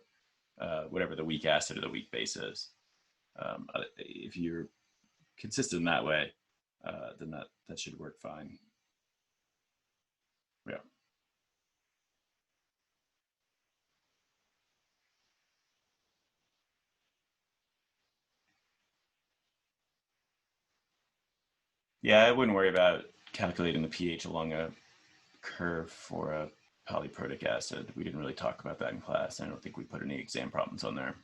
[SPEAKER 1] whatever the weak acid or the weak base is. If you're consistent in that way, then that should work fine. Yeah. Yeah, I wouldn't worry about calculating the pH along a curve for a polyprotic acid. We didn't really talk about that in class. I don't think we put any exam problems on there.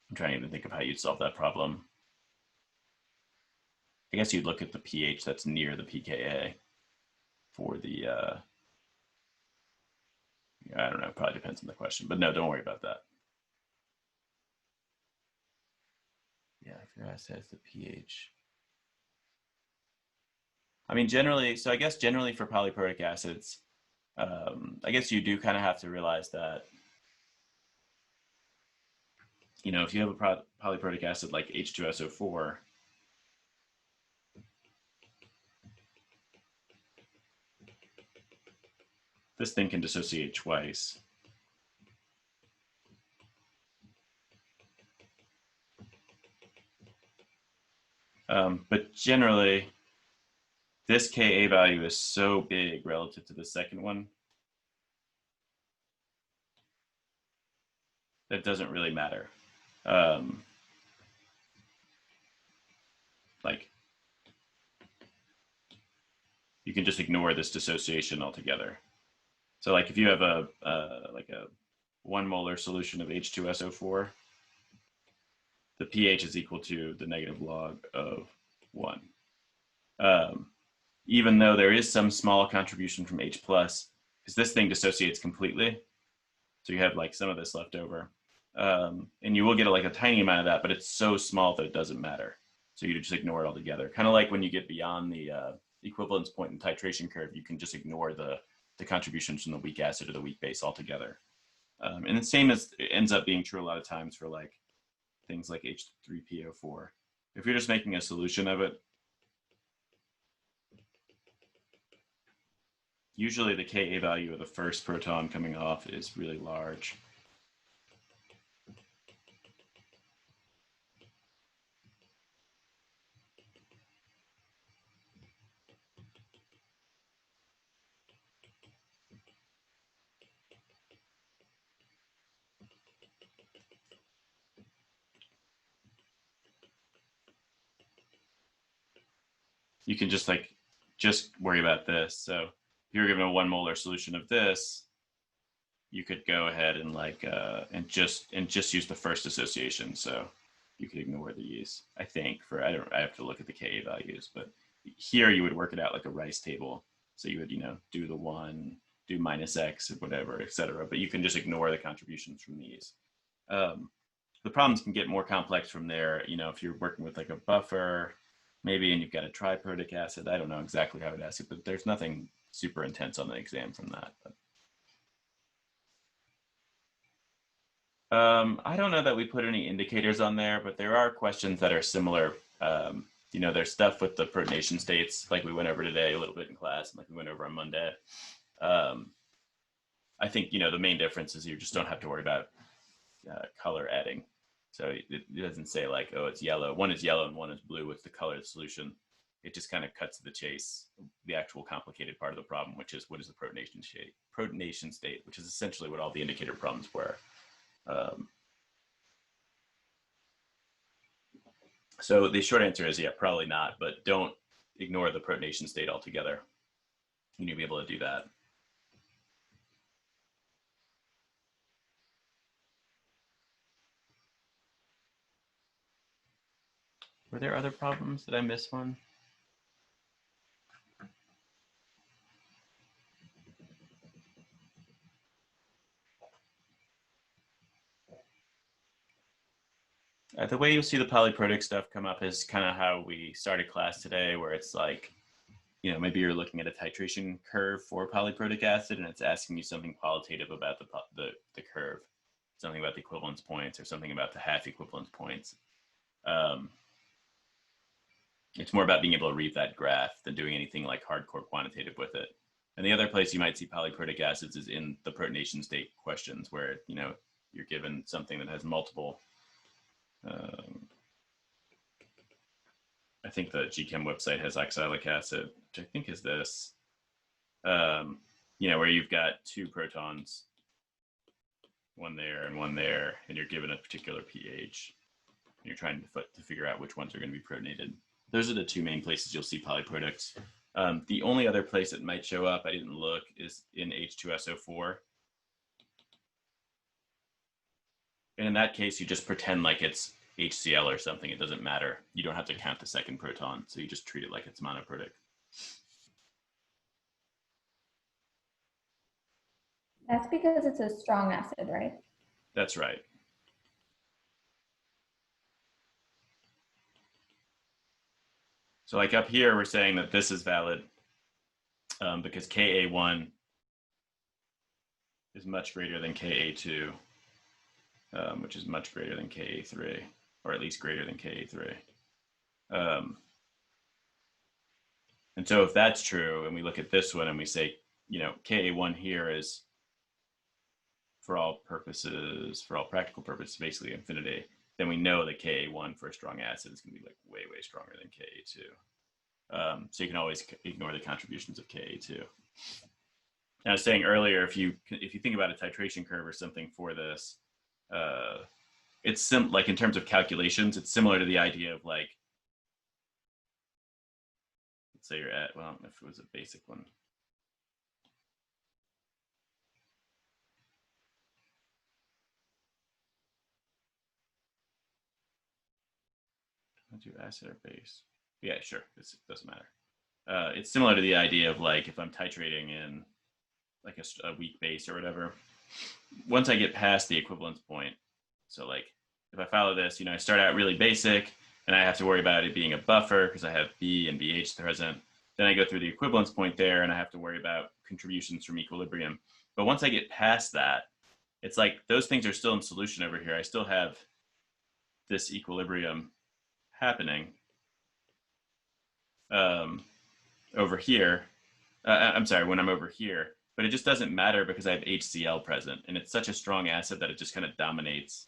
[SPEAKER 1] I'm trying to think of how you'd solve that problem. I guess you'd look at the pH that's near the pKa for the, I don't know, probably depends on the question, but no, don't worry about that. Yeah, if your acid has the pH. I mean, generally, so I guess generally for polyprotic acids, I guess you do kind of have to realize that, if you have a polyprotic acid like H2SO4, this thing can dissociate twice. But generally, this Ka value is so big relative to the second one that it doesn't really matter. Like, you can just ignore this dissociation altogether. So like if you have a 1 molar solution of H2SO4, the pH is equal to the negative log of 1. even though there is some small contribution from H plus, because this thing dissociates completely. So you have like some of this left over. And you will get like a tiny amount of that, but it's so small that it doesn't matter. So you just ignore it altogether. Kind of like when you get beyond the equivalence point in titration curve, you can just ignore the contributions from the weak acid or the weak base altogether. And the same as it ends up being true a lot of times for like things like H3PO4. If you're just making a solution of it, usually the Ka value of the first proton coming off is really large. You can just worry about this. So if you're given a 1 molar solution of this, you could go ahead and and just use the first association. So you could ignore these. I think I have to look at the Ka values, but here you would work it out like a Rice table. So you would do the 1, do minus X or whatever, etc. But you can just ignore the contributions from these. The problems can get more complex from there. If you're working with like a buffer, maybe, and you've got a triprotic acid. I don't know exactly how it asks it, but there's nothing super intense on the exam from that. I don't know that we put any indicators on there, but there are questions that are similar. There's stuff with the protonation states, like we went over today a little bit in class, and like we went over on Monday. I think, the main difference is you just don't have to worry about color adding. So it doesn't say like, oh, it's yellow. One is yellow and one is blue with the color of the solution. It just kind of cuts to the chase, the actual complicated part of the problem, which is what is the protonation state, which is essentially what all the indicator problems were. So the short answer is, yeah, probably not, but don't ignore the protonation state altogether. You need to be able to do that. Were there other problems? Did I miss one? The way you'll see the polyprotic stuff come up is kind of how we started class today, where it's like, maybe you're looking at a titration curve for polyprotic acid, and it's asking you something qualitative about the curve, something about the equivalence points or something about the half equivalence points. It's more about being able to read that graph than doing anything like hardcore quantitative with it. And the other place you might see polyprotic acids is in the protonation state questions, where you're given something that has multiple. I think the GChem website has oxalic acid, which I think is this. Where you've got 2 protons, one there and one there, and you're given a particular pH. And you're trying to figure out which ones are going to be protonated. Those are the 2 main places you'll see polyprotics. The only other place it might show up, I didn't look, is in H2SO4. And in that case, you just pretend like it's HCl or something. It doesn't matter. You don't have to count the second proton, so you just treat it like it's monoprotic.
[SPEAKER 5] That's because it's a strong acid, right?
[SPEAKER 1] That's right. So like up here, we're saying that this is valid because Ka1 is much greater than Ka2, which is much greater than Ka3, or at least greater than Ka3. And so if that's true, and we look at this one and we say, Ka1 here is, for all practical purposes, basically infinity, then we know that Ka1 for a strong acid is going to be like way, way stronger than Ka2. So you can always ignore the contributions of Ka2. And I was saying earlier, if you think about a titration curve or something for this, it's like in terms of calculations, it's similar to the idea of like, let's say you're at, well, if it was a basic one. Do acid or base? Yeah, sure. It doesn't matter. it's similar to the idea of like if I'm titrating in like a weak base or whatever. Once I get past the equivalence point, so like if I follow this, I start out really basic and I have to worry about it being a buffer because I have B and BH present. Then I go through the equivalence point there and I have to worry about contributions from equilibrium. But once I get past that, it's like those things are still in solution over here. I still have this equilibrium happening over here. I'm sorry, when I'm over here, but it just doesn't matter because I have HCl present, and it's such a strong acid that it just kind of dominates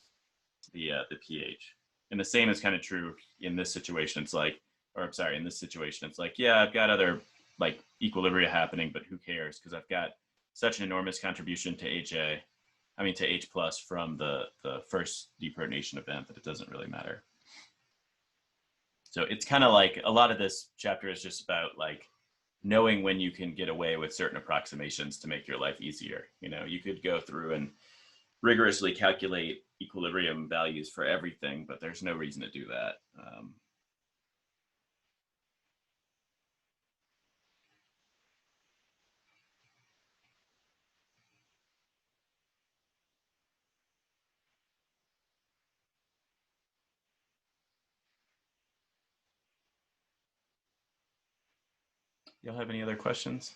[SPEAKER 1] the pH. And the same is kind of true in this situation. It's like, or I'm sorry, in this situation, it's like, yeah, I've got other like equilibria happening, but who cares? Because I've got such an enormous contribution to to H plus from the first deprotonation event that it doesn't really matter. So it's kind of like a lot of this chapter is just about like knowing when you can get away with certain approximations to make your life easier. You could go through and rigorously calculate equilibrium values for everything, but there's no reason to do that. Y'all have any other questions?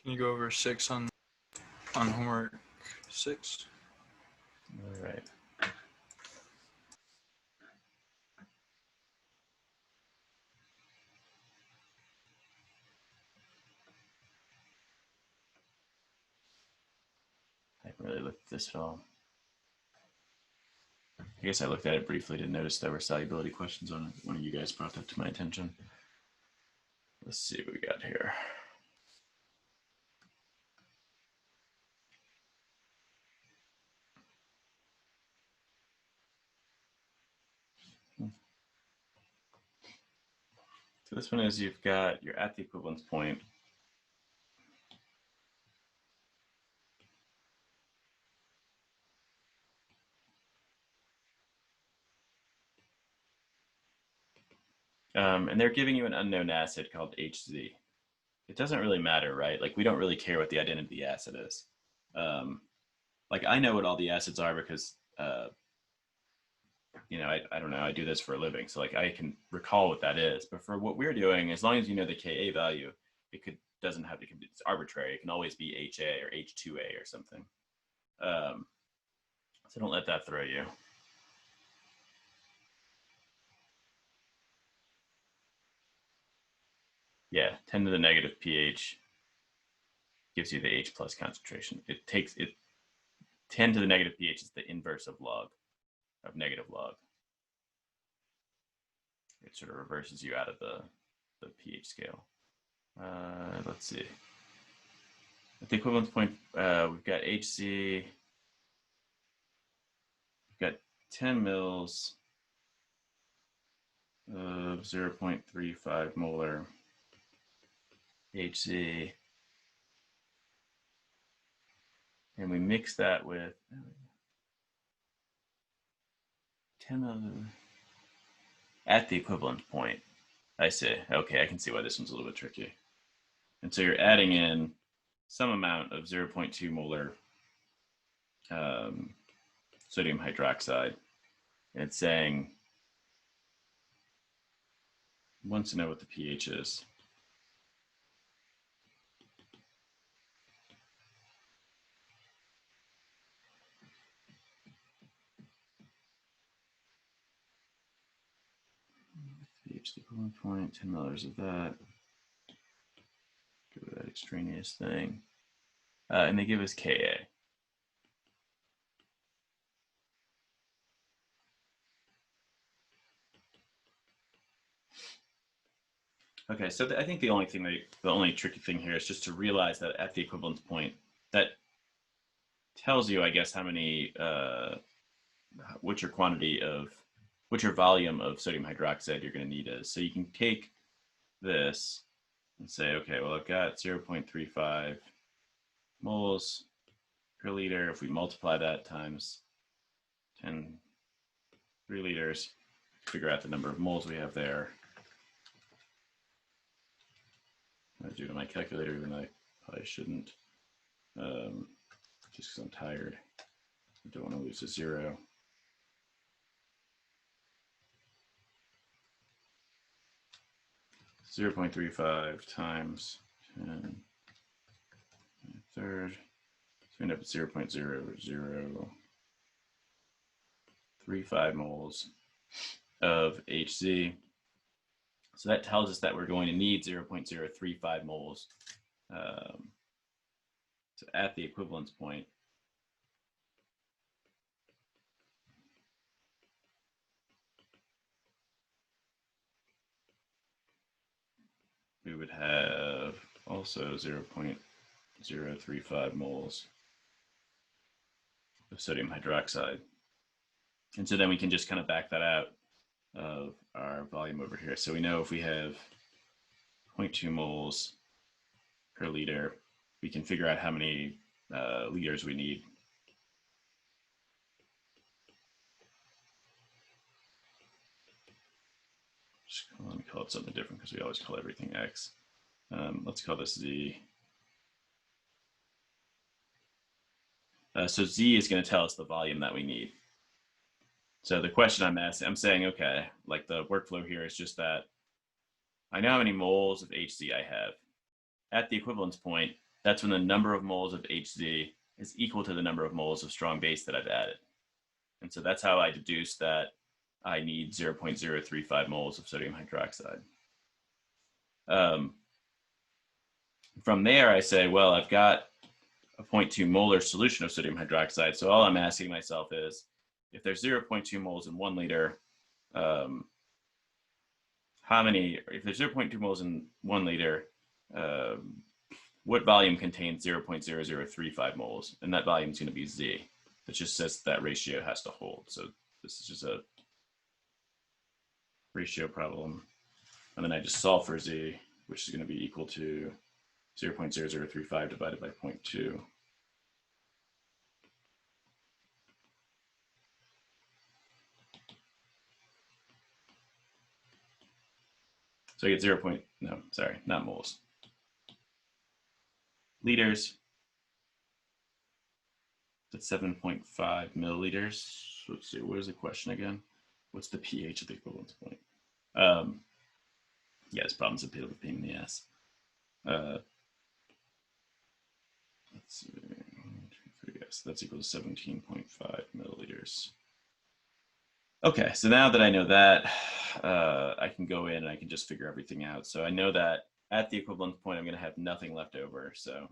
[SPEAKER 2] Can you go over 6 on homework 6?
[SPEAKER 1] All right. I haven't really looked at this at all. I guess I looked at it briefly, didn't notice there were solubility questions on it. One of you guys brought that to my attention. Let's see what we got here. So this one is you're at the equivalence point. And they're giving you an unknown acid called HZ. It doesn't really matter, right? Like we don't really care what the identity of the acid is. Like I know what all the acids are because, I don't know, I do this for a living. So like I can recall what that is. But for what we're doing, as long as you know the Ka value, doesn't have to, it's arbitrary. It can always be HA or H2A or something. So don't let that throw you. Yeah, 10 to the negative pH gives you the H plus concentration. 10 to the negative pH is the inverse of negative log. It sort of reverses you out of the pH scale. Let's see. At the equivalence point, we've got HC. We've got 10 mils of 0.35 molar HC. And we mix that with 10 mils at the equivalent point. I see. Okay, I can see why this one's a little bit tricky. And so you're adding in some amount of 0.2 molar sodium hydroxide. And it's saying, wants to know what the pH is. pH the equivalent point, 10 milliliters of that. Go to that extraneous thing. And they give us Ka. Okay, so I think the only tricky thing here is just to realize that at the equivalence point, that tells you, I guess, how many, what your volume of sodium hydroxide you're going to need is. So you can take this and say, okay, well, I've got 0.35 moles per liter. If we multiply that times 10 3 liters, figure out the number of moles we have there. I do it on my calculator, even though I probably shouldn't, just because I'm tired. I don't want to lose a zero. Zero 0.35 times 10 third. So we end up at 0.0035 moles of HZ. So that tells us that we're going to need 0.035 moles. So at the equivalence point, we would have also 0.035 moles of sodium hydroxide. And so then we can just kind of back that out of our volume over here. So we know if we have 0.2 moles per liter, we can figure out how many liters we need. Let me call it something different because we always call everything X. Let's call this Z. So Z is going to tell us the volume that we need. So the question I'm asking, I'm saying, okay, like the workflow here is just that I know how many moles of HZ I have. At the equivalence point, that's when the number of moles of HZ is equal to the number of moles of strong base that I've added. And so that's how I deduce that I need 0.035 moles of sodium hydroxide. From there, I say, well, I've got a 0.2 molar solution of sodium hydroxide. So all I'm asking myself is, if there's 0.2 moles in 1 liter, if there's 0.2 moles in 1 liter, what volume contains 0.0035 moles? And that volume is going to be Z. It just says that ratio has to hold. So this is just a ratio problem. And then I just solve for Z, which is going to be equal to 0.0035 divided by 0.2. So I get not moles. Liters. That's 7.5 milliliters. Let's see, what is the question again? What's the pH of the equivalence point? Yeah, this problem's a bit of a pain in the ass. Let's see, 1, 2, 3, yes, that's equal to 17.5 milliliters. Okay, so now that I know that, I can go in and I can just figure everything out. So I know that at the equivalence point, I'm going to have nothing left over. So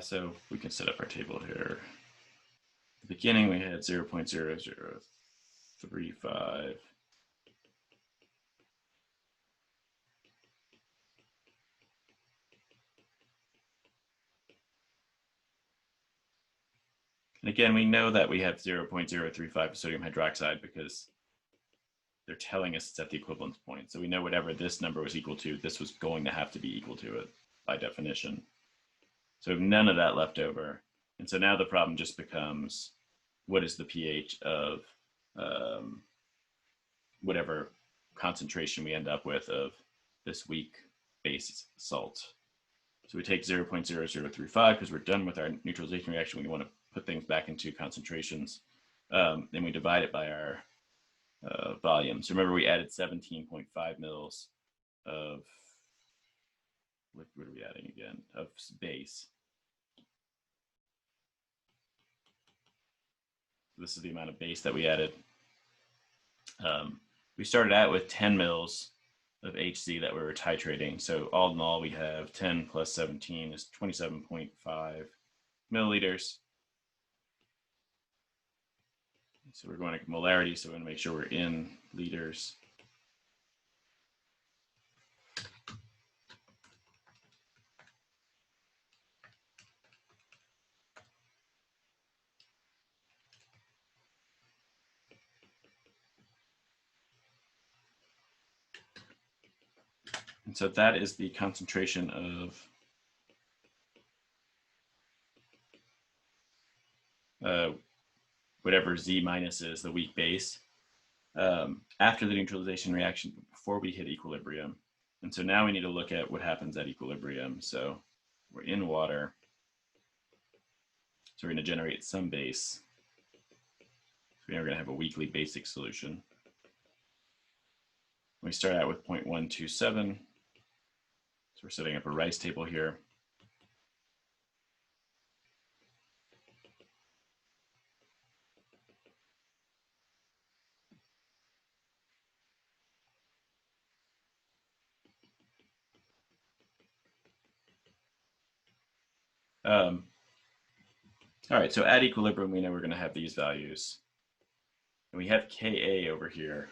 [SPEAKER 1] so we can set up our table here. At the beginning, we had 0.0035. And again, we know that we have 0.035 sodium hydroxide because they're telling us it's at the equivalence point. So we know whatever this number was equal to, this was going to have to be equal to it by definition. So we have none of that left over. And so now the problem just becomes, what is the pH of whatever concentration we end up with of this weak base salt. So we take 0.0035 because we're done with our neutralization reaction. We want to put things back into concentrations. Then we divide it by our volume. So remember, we added 17.5 mils of, what are we adding again? Of base. This is the amount of base that we added. We started out with 10 mils of HC that we were titrating. So all in all, we have 10 plus 17 is 27.5 milliliters. So we're going to molarity, so we're going to make sure we're in liters. And so that is the concentration of whatever Z minus is, the weak base, after the neutralization reaction before we hit equilibrium. And so now we need to look at what happens at equilibrium. So we're in water. So we're going to generate some base. So we're going to have a weakly basic solution. We start out with 0.127. So we're setting up a Rice table here. All right, so at equilibrium, we know we're going to have these values. And we have Ka over here,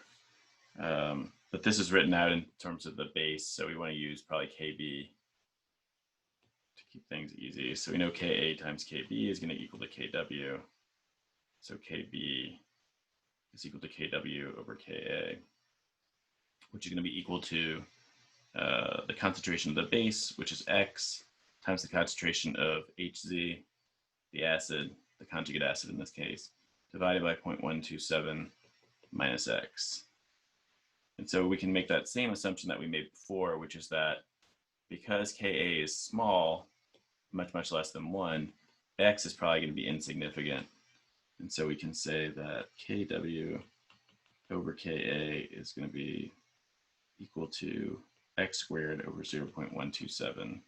[SPEAKER 1] but this is written out in terms of the base, so we want to use probably Kb to keep things easy. So we know Ka times Kb is going to equal to Kw. So Kb is equal to Kw over Ka, which is going to be equal to the concentration of the base, which is X, times the concentration of Hz, the acid, the conjugate acid in this case, divided by 0.127 minus X. And so we can make that same assumption that we made before, which is that because Ka is small, much, much less than 1, X is probably going to be insignificant. And so we can say that Kw over Ka is going to be equal to X squared over 0.127.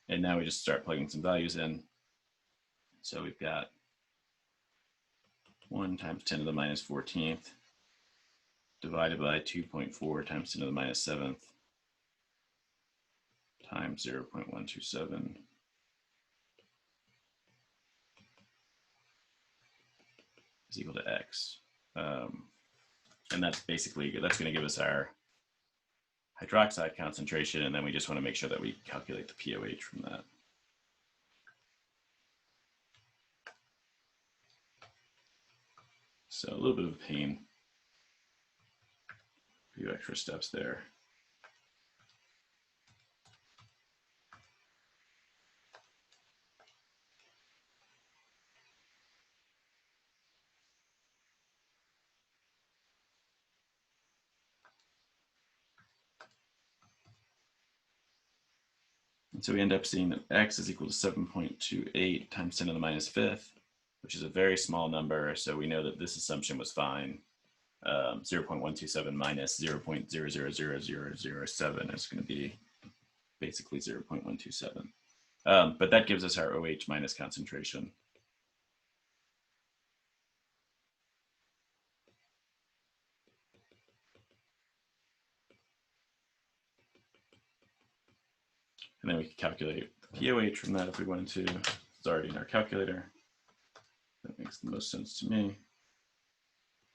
[SPEAKER 1] And now we just start plugging some values in. So we've got 1 times 10 to the minus 14th divided by 2.4 times 10 to the minus 7th times 0.127 is equal to X. And that's basically, that's going to give us our hydroxide concentration, and then we just want to make sure that we calculate the pOH from that. So a little bit of a pain. A few extra steps there. And so we end up seeing that X is equal to 7.28 times 10 to the minus 5th, which is a very small number. So we know that this assumption was fine. 0.127 minus 0.000007 is going to be basically 0.127. But that gives us our OH minus concentration. And then we can calculate the pOH from that if we wanted to. It's already in our calculator. That makes the most sense to me.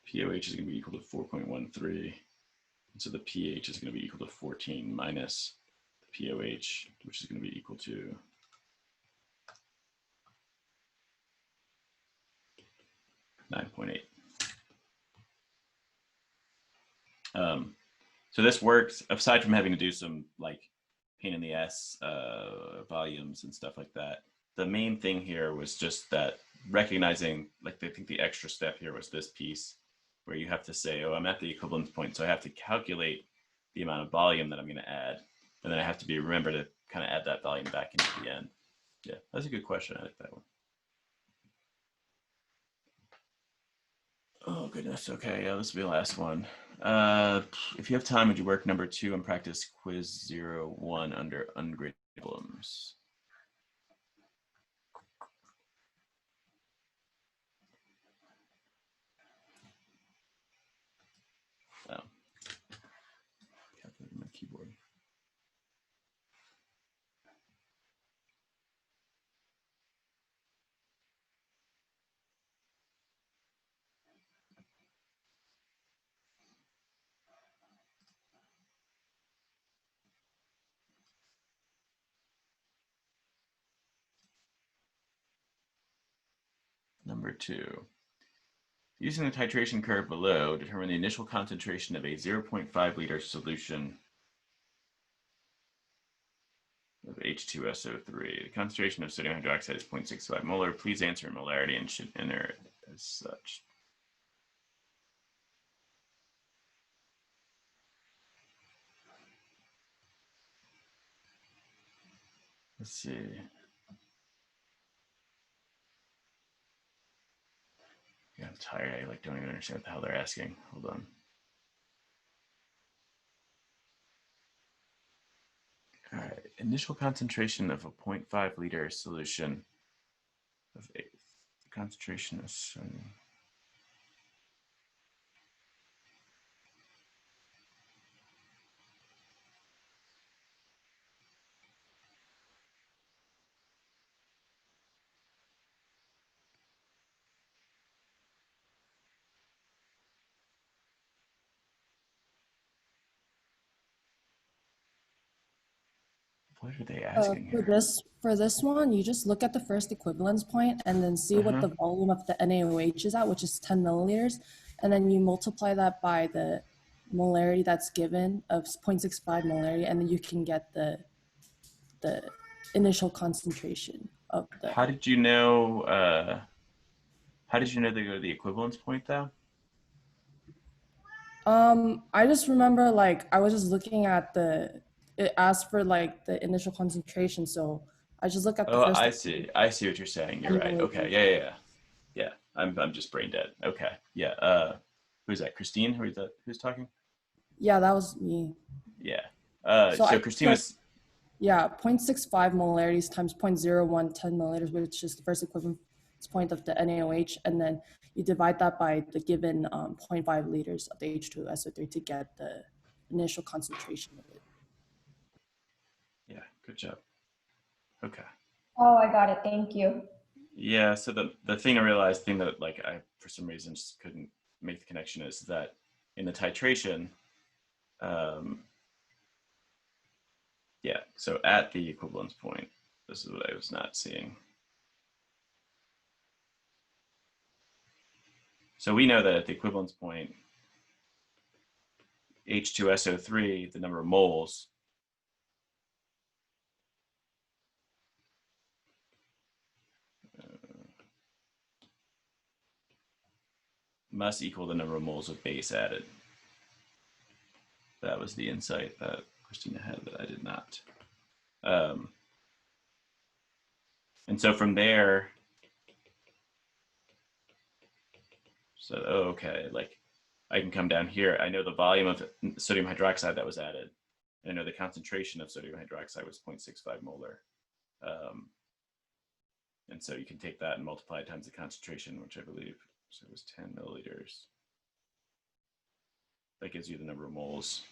[SPEAKER 1] pOH is going to be equal to 4.13. And so the pH is going to be equal to 14 minus the pOH, which is going to be equal to 9.8. So this works, aside from having to do some like pain in the ass volumes and stuff like that. The main thing here was just that recognizing, like I think the extra step here was this piece where you have to say, oh, I'm at the equivalence point, so I have to calculate the amount of volume that I'm going to add. And then I have to remember to kind of add that volume back into the end. Yeah, that's a good question. I like that one. Oh, goodness. Okay, yeah, this will be the last one. If you have time, would you work number 2 and practice quiz 01 under ungraded problems? Oh. Calculating my keyboard. Number 2. Using the titration curve below, determine the initial concentration of a 0.5 liter solution H2SO3. The concentration of sodium hydroxide is 0.65 molar. Please answer in molarity and should enter as such. Let's see. Yeah, I'm tired. I don't even understand what the hell they're asking. Hold on. All right. Initial concentration of a 0.5 liter solution of the concentration of sodium. What are they asking
[SPEAKER 4] For
[SPEAKER 1] here?
[SPEAKER 4] this one, you just look at the first equivalence point and then see what the volume of the NaOH is at, which is 10 milliliters, and then you multiply that by the molarity that's given of 0.65 molarity, and then you can get the initial concentration of the.
[SPEAKER 1] How did you know? How did you know they go to the equivalence point though?
[SPEAKER 4] I just remember like I was just looking at it asked for like the initial concentration, so I just look at the
[SPEAKER 1] Oh,
[SPEAKER 4] first.
[SPEAKER 1] I see. I see what you're saying. You're right. Okay. Yeah. Yeah. I'm just brain dead. Okay. Yeah. Who's that? Christine? Who's talking?
[SPEAKER 4] Yeah, that was me.
[SPEAKER 1] Yeah.
[SPEAKER 4] So
[SPEAKER 1] So
[SPEAKER 4] I
[SPEAKER 1] Christine was.
[SPEAKER 4] yeah, 0.65 molarities times 0.01 10 milliliters, which is the first equivalence point of the NaOH, and then you divide that by the given 0.5 liters of the H2SO3 to get the initial concentration of it.
[SPEAKER 1] Yeah. Good job. Okay.
[SPEAKER 5] Oh, I got it. Thank you.
[SPEAKER 1] Yeah. So the thing I realized, thing that like I for some reason just couldn't make the connection is that in the titration, yeah. So at the equivalence point, this is what I was not seeing. So we know that at the equivalence point, H2SO3, the number of moles, must equal the number of moles of base added. That was the insight that Christina had that I did not. And so from there, so okay, like I can come down here. I know the volume of sodium hydroxide that was added. I know the concentration of sodium hydroxide was 0.65 molar. And so you can take that and multiply it times the concentration, which I believe so it was 10 milliliters. That gives you the number of moles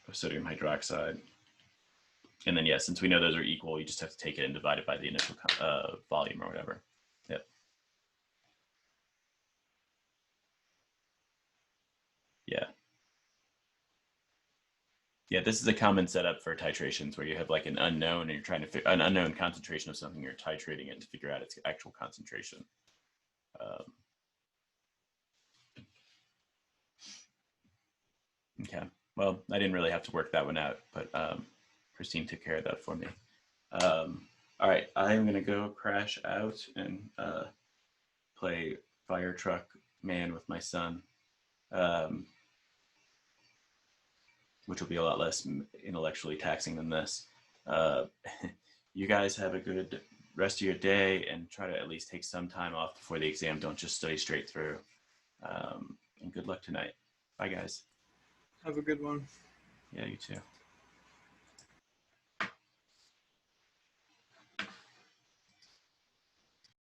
[SPEAKER 1] of sodium hydroxide. And then, yeah, since we know those are equal, you just have to take it and divide it by the initial volume or whatever. Yep. Yeah. Yeah, this is a common setup for titrations where you have like an unknown and you're trying to an unknown concentration of something, you're titrating it to figure out its actual concentration. Okay, well, I didn't really have to work that one out, but Christine took care of that for me. All right, I'm gonna go crash out and play Fire Truck Man with my son, which will be a lot less intellectually taxing than this. You guys have a good rest of your day and try to at least take some time off before the exam. Don't just study straight through. And good luck tonight. Bye, guys.
[SPEAKER 2] Have a good one.
[SPEAKER 1] Yeah, you too.